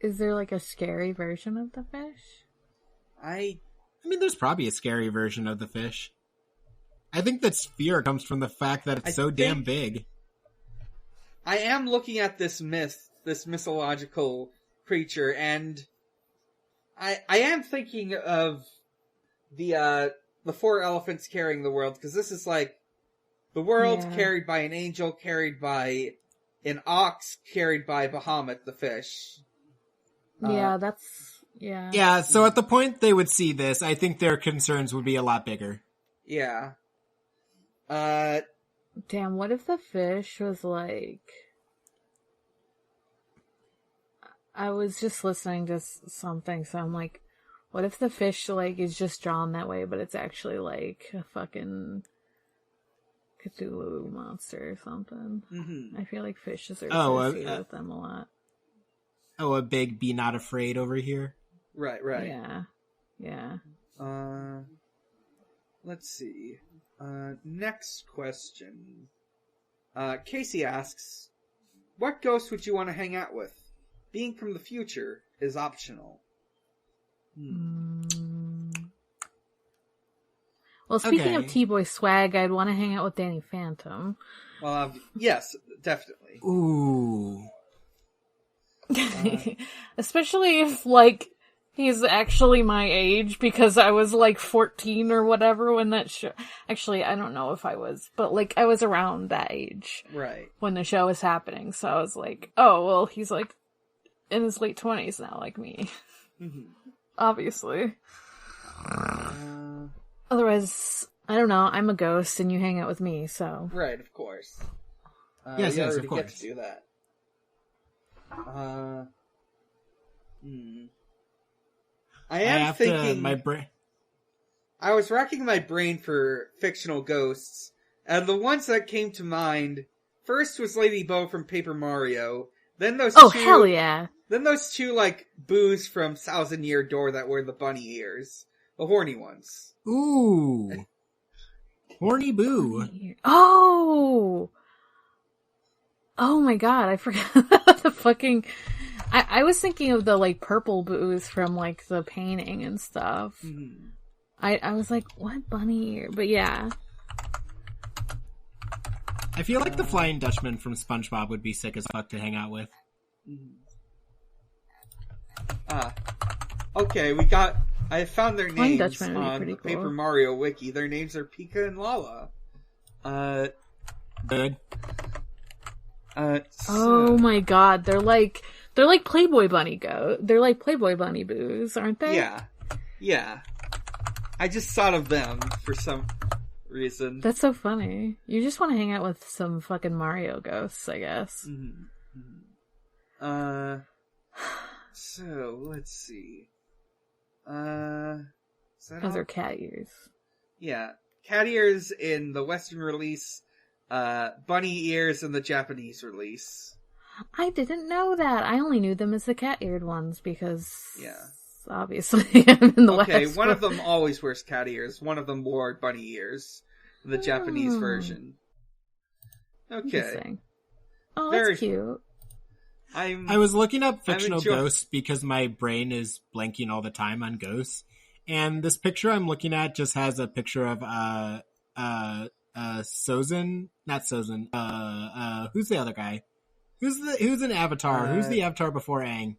Is there, like, a scary version of the fish? I mean, there's probably a scary version of the fish. I think that fear comes from the fact that it's so damn big. I am looking at this mythological creature, and I am thinking of the the 4 elephants carrying the world, because this is like the world carried by an angel, carried by an ox, carried by Bahamut the fish. Yeah, that's... Yeah. Yeah, so at the point they would see this, I think their concerns would be a lot bigger. Yeah. Damn, what if the fish was like... I was just listening to something, so I'm like, what if the fish, like, is just drawn that way, but it's actually, like, a fucking Cthulhu monster or something? Mm-hmm. I feel like fishes are associated with them a lot. Oh, a big be not afraid over here? Right. Yeah. Let's see. Next question. Casey asks, what ghost would you want to hang out with? Being from the future is optional. Well, speaking of T-Boy swag, I'd want to hang out with Danny Phantom. Well, yes, definitely. Ooh. Especially if, like, he's actually my age, because I was, like, 14 or whatever when that show... Actually, I don't know if I was, but, like, I was around that age. Right. When the show was happening, so I was like, oh, well, he's, like, in his late 20s now, like me. Mm-hmm. Obviously. Otherwise, I don't know, I'm a ghost and you hang out with me, so... Right, of course. Yes, of Get course. to do that. I am thinking... I was racking my brain for fictional ghosts, and the ones that came to mind, first was Lady Bo from Paper Mario, then those two... hell yeah! Then those 2, like, boos from Thousand Year Door that wear the bunny ears. The horny ones. Ooh. Horny boo. Oh! Oh my god, I forgot the fucking... I was thinking of the, like, purple boos from, like, the painting and stuff. Mm-hmm. I was like, what bunny ear? But yeah. I feel like the Flying Dutchman from SpongeBob would be sick as fuck to hang out with. Okay, I found their Flying names Dutchman would be on pretty the cool. Paper Mario wiki. Their names are Pika and Lala. Good. Oh my god, they're like Playboy Bunny They're like Playboy Bunny boos, aren't they? Yeah. I just thought of them for some reason. That's so funny. You just want to hang out with some fucking Mario ghosts, I guess. So, let's see. Those are cat ears. Yeah. Cat ears in the Western release, bunny ears in the Japanese release. I didn't know that. I only knew them as the cat-eared ones because... Yeah. Obviously, I'm in the West. Okay, one of them always wears cat ears. One of them wore bunny ears. In the Japanese version. Okay. Interesting. Oh, that's cute. I was looking up fictional ghosts because my brain is blanking all the time on ghosts. And this picture I'm looking at just has a picture of, Sozin? Not Sozin. Who's the other guy? Who's an avatar? Who's the avatar before Aang?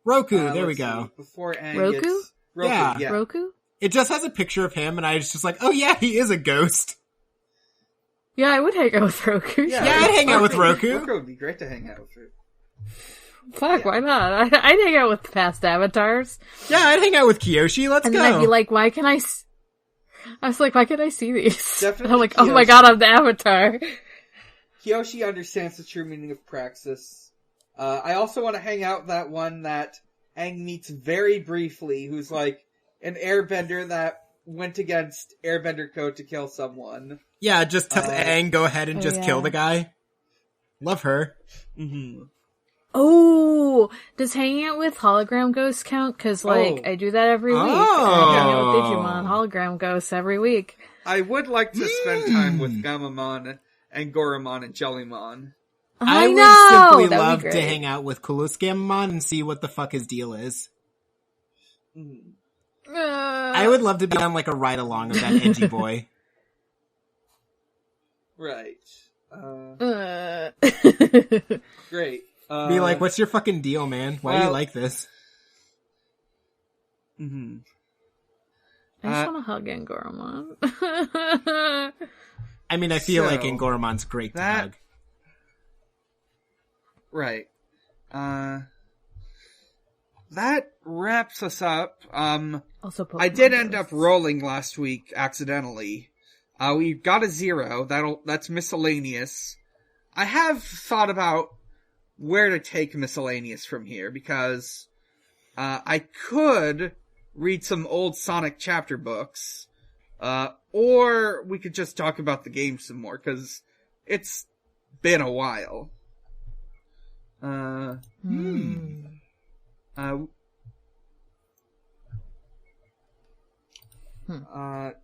Roku, there we go. Before Aang, Roku? Yeah. Roku? It just has a picture of him, and I was just like, oh yeah, he is a ghost. Yeah, I would hang out with Roku. Yeah, I'd hang out with Roku. Roku would be great to hang out with her. Fuck, why not? I'd hang out with past avatars. Yeah, I'd hang out with Kyoshi, let's go. And then I'd be like, why can I see these? Definitely And I'm like, Kyoshi. oh my god, I'm the avatar. Kyoshi understands the true meaning of praxis. I also want to hang out with that one that Aang meets very briefly, who's like an airbender that went against airbender code to kill someone. Yeah, just tell Aang, go ahead and just kill the guy. Love her. Mm-hmm. Oh, does hanging out with hologram ghosts count? Because, I do that every week. I hang out with Digimon hologram ghosts every week. I would like to spend time with Gamamon and Goramon and Jellymon. I would simply love to hang out with Kuluskamon and see what the fuck his deal is. I would love to be on like a ride along of that edgy boy. Right. Great. Be like, what's your fucking deal, man? Why do you like this? I just want to hug Angoramon. I mean, I feel like Angoramon's great to hug. Right. That wraps us up. Also, I did end up rolling last week accidentally. We got a 0. That's miscellaneous. I have thought about where to take miscellaneous from here, because I could read some old Sonic chapter books, or we could just talk about the game some more, because it's been a while.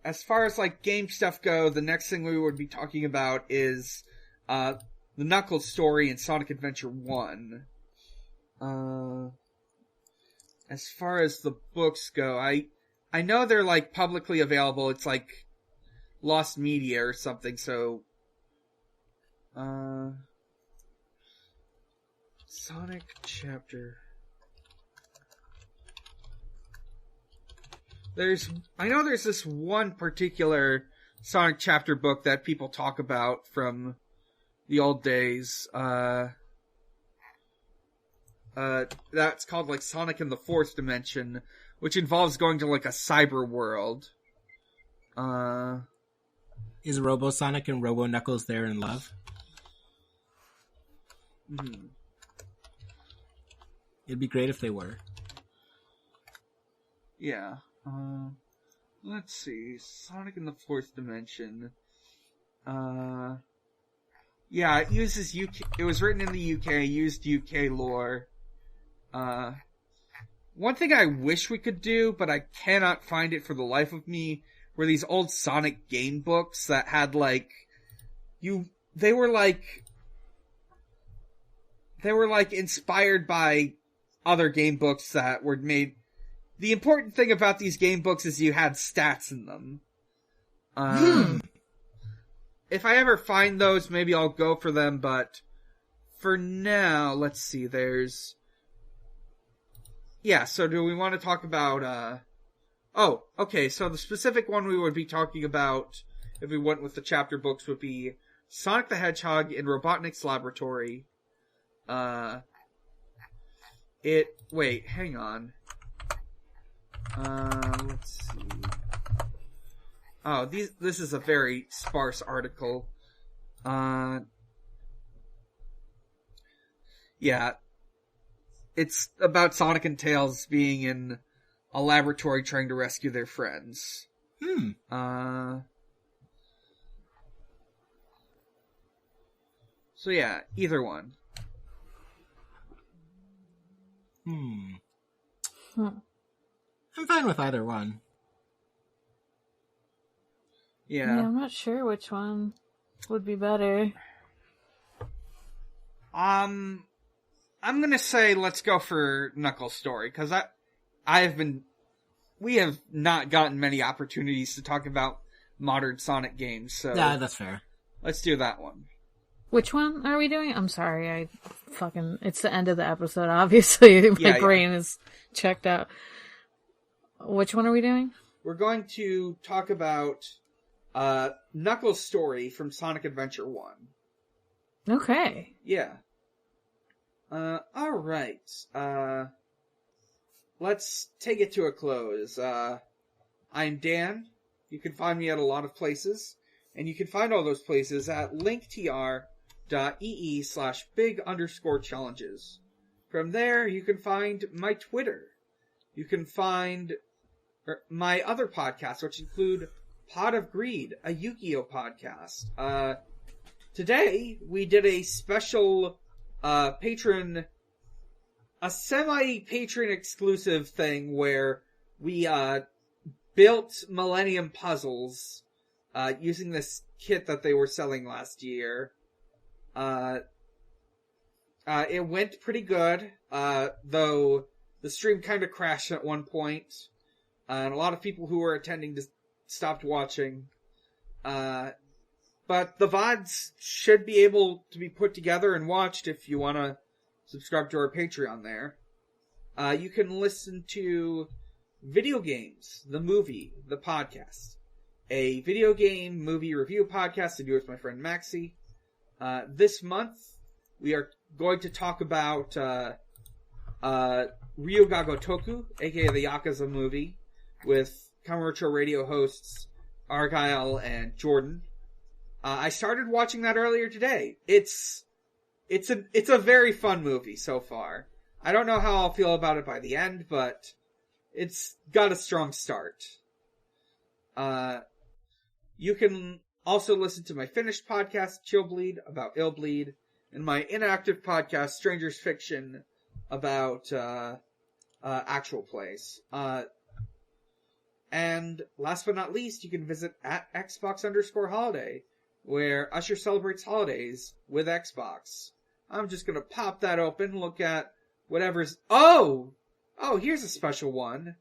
As far as like game stuff go, the next thing we would be talking about is the Knuckles story in Sonic Adventure 1. As far as the books go, I know they're like publicly available. It's like Lost Media or something, so Sonic chapter. I know there's this one particular Sonic chapter book that people talk about from the old days. That's called like Sonic in the Fourth Dimension, which involves going to like a cyber world. Is Robo Sonic and Robo Knuckles there in love? Mm-hmm. It'd be great if they were. Yeah. Let's see. Sonic in the Fourth Dimension. Yeah, it uses UK. It was written in the UK, used UK lore. One thing I wish we could do, but I cannot find it for the life of me, were these old Sonic game books that had like, they were like inspired by other game books that were made. The important thing about these game books is you had stats in them. If I ever find those, maybe I'll go for them, but for now, let's see, so do we want to talk about, okay, so the specific one we would be talking about, if we went with the chapter books, would be Sonic the Hedgehog in Robotnik's Laboratory. Wait, hang on. Let's see. Oh, this is a very sparse article. Yeah. It's about Sonic and Tails being in a laboratory trying to rescue their friends. So yeah, either one. I'm fine with either one. Yeah, I'm not sure which one would be better. I'm gonna say let's go for Knuckles' story, because we have not gotten many opportunities to talk about modern Sonic games, so... Yeah, that's fair. Let's do that one. Which one are we doing? I'm sorry, it's the end of the episode, obviously. My brain is checked out. Which one are we doing? We're going to talk about Knuckles' story from Sonic Adventure 1. Okay. Yeah. Alright. Let's take it to a close. I'm Dan. You can find me at a lot of places. And you can find all those places at linktr.ee/big_challenges. From there, you can find my Twitter. You can find my other podcasts, which include Pod of Greed, a Yu-Gi-Oh podcast. Today, we did a special a semi-patron exclusive thing where we built Millennium Puzzles using this kit that they were selling last year. It went pretty good, though the stream kind of crashed at one point, and a lot of people who were attending stopped watching. But the VODs should be able to be put together and watched if you want to subscribe to our Patreon there. You can listen to Video Games, the Movie, the Podcast. A video game movie review podcast to do with my friend Maxie. This month, we are going to talk about Ryuga Gotoku, aka the Yakuza movie, with Kamurocho Radio hosts Argyle and Jordan. I started watching that earlier today. It's a very fun movie so far. I don't know how I'll feel about it by the end, but it's got a strong start. You can also listen to my finished podcast, Chill Bleed, about Ill Bleed, and my inactive podcast, Strangers Fiction, about actual plays. And last but not least, you can visit at Xbox_holiday, where Usher celebrates holidays with Xbox. I'm just gonna pop that open, look at whatever's... Oh, here's a special one.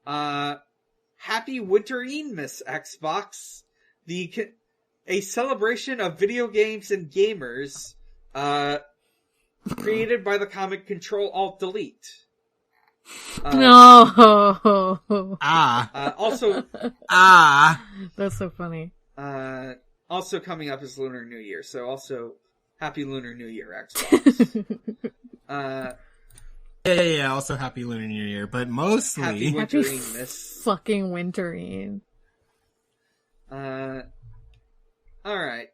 Happy Winterine, Miss Xbox. A celebration of video games and gamers, created by the comic Control-Alt-Delete. No. Also... That's so funny. Also coming up is Lunar New Year, so also Happy Lunar New Year, Xbox. Yeah, also Happy Lunar New Year, but mostly... Happy Winterine, Miss. Fucking Winterine. Alright,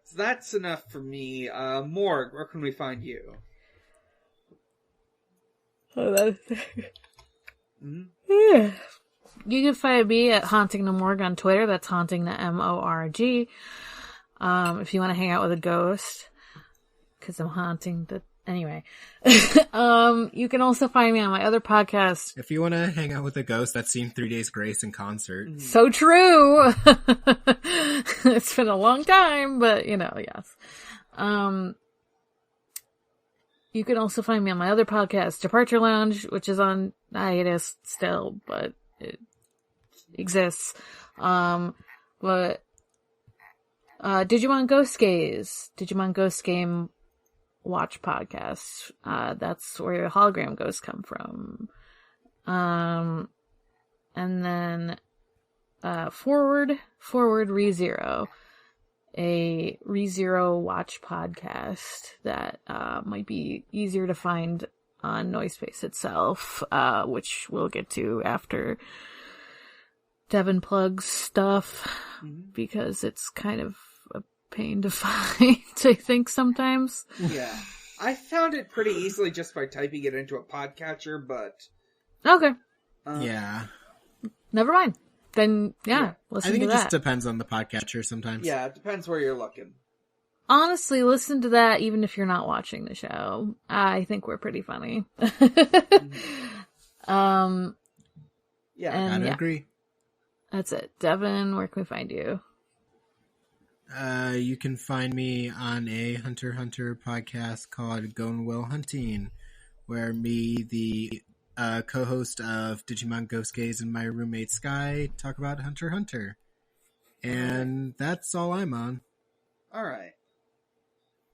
so that's enough for me. Morg, where can we find you? Oh, that's... Mm-hmm. Yeah. You can find me at Haunting the Morg on Twitter. That's Haunting the MORG. If you want to hang out with a ghost, because I'm haunting the... Anyway. You can also find me on my other podcast. If you want to hang out with a ghost that's seen 3 Days Grace in concert. So true! It's been a long time, but, yes. You can also find me on my other podcast, Departure Lounge, which is on hiatus still, but it exists. Digimon Ghost Gaze, Digimon Ghost Game Watch podcast. That's where the hologram ghosts come from. And then Forward ReZero, a ReZero watch podcast that might be easier to find on Noisepace itself, which we'll get to after Devon plugs stuff, because it's kind of a pain to find, I think, sometimes. Yeah. I found it pretty easily just by typing it into a podcatcher, but... Okay. Yeah. Never mind. Then, yeah. Listen I think to it that. just depends on the podcatcher sometimes. Yeah, it depends where you're looking. Honestly, listen to that even if you're not watching the show. I think we're pretty funny. Yeah. I agree. That's it. Devon, where can we find you? You can find me on a Hunter x Hunter podcast called Going Will Hunting, where me, the co-host of Digimon Ghost Gaze, and my roommate Sky talk about Hunter x Hunter. And that's all I'm on. Alright.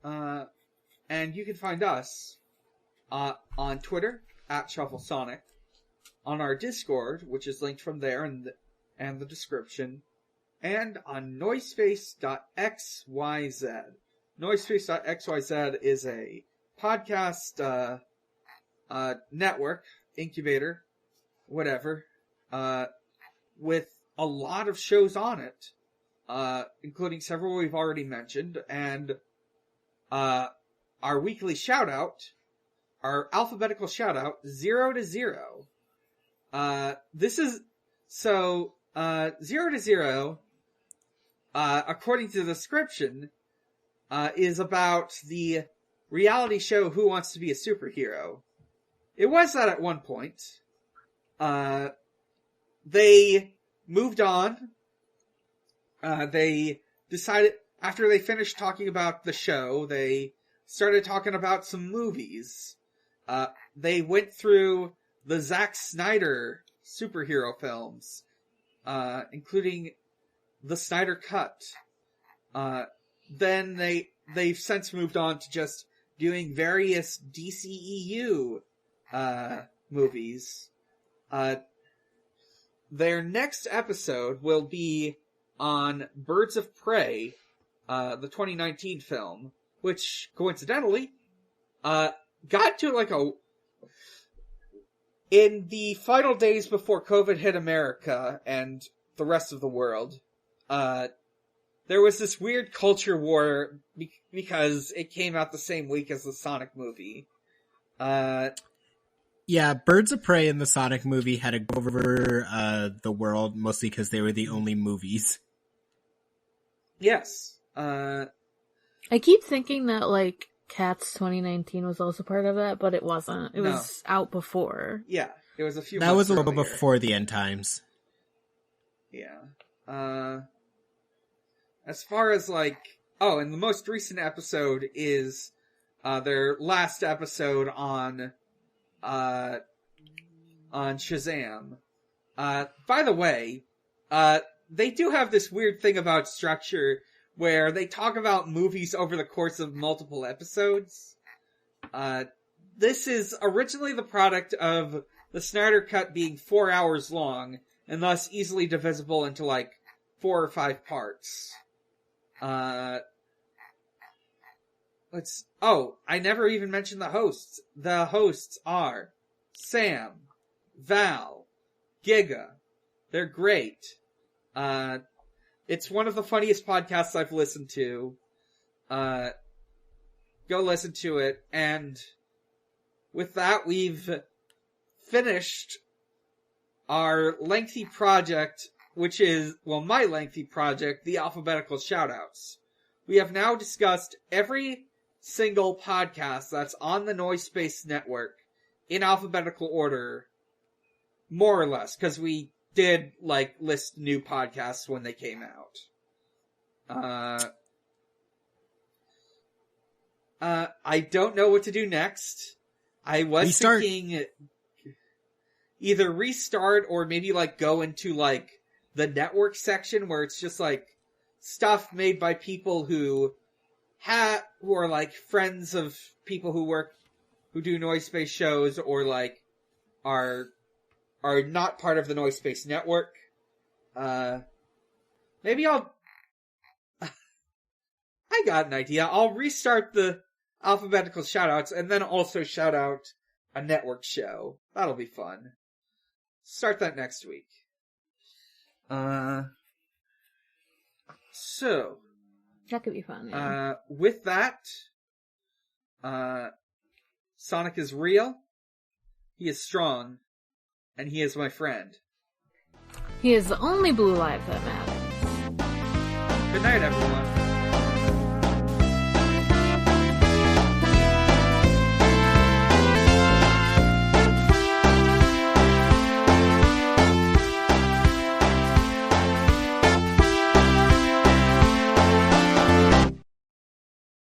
And you can find us on Twitter, at ShuffleSonic, on our Discord, which is linked from there and the description, and on Noisepace.xyz. Noisepace.xyz is a podcast network, incubator, whatever, with a lot of shows on it, including several we've already mentioned, and our weekly shout-out, our alphabetical shout-out, 0 to 0. This is... So, 0 to 0, according to the description, is about the reality show Who Wants to Be a Superhero. It was that at one point. They moved on. They decided, after they finished talking about the show, they started talking about some movies. They went through the Zack Snyder superhero films, including the Snyder Cut. Then they've since moved on to just doing various DCEU movies. their next episode will be on Birds of Prey, the 2019 film, which, coincidentally, got to like in the final days before COVID hit America and the rest of the world, there was this weird culture war because it came out the same week as the Sonic movie. Yeah, Birds of Prey and the Sonic movie had to go over the world, mostly because they were the only movies. Yes. I keep thinking that, like, Cats 2019 was also part of that, but it wasn't. It was out before. Yeah, it was a few months That was a little earlier. before the end times. Yeah. As far as, like... Oh, and the most recent episode is their last episode on Shazam. By the way, they do have this weird thing about structure where they talk about movies over the course of multiple episodes. This is originally the product of the Snyder Cut being 4 hours long, and thus easily divisible into, like, 4 or 5 parts. I never even mentioned the hosts. The hosts are Sam, Val, Giga. They're great. It's one of the funniest podcasts I've listened to. Go listen to it. And with that, we've finished our lengthy project, which is, well, my lengthy project, the alphabetical shoutouts. We have now discussed every single podcast that's on the Noise Space Network in alphabetical order, more or less, because we did, like, list new podcasts when they came out. I don't know what to do next. I was thinking either restart or maybe, like, go into, like, the network section where it's just, like, stuff made by people who are, like, friends of people who do Noise Space shows or, like, are not part of the Noise Space Network. Maybe I got an idea. I'll restart the alphabetical shoutouts and then also shout out a network show. That'll be fun. Start that next week. So. That could be fun, yeah. With that, Sonic is real, he is strong, and he is my friend. He is the only blue life that matters. Good night, everyone.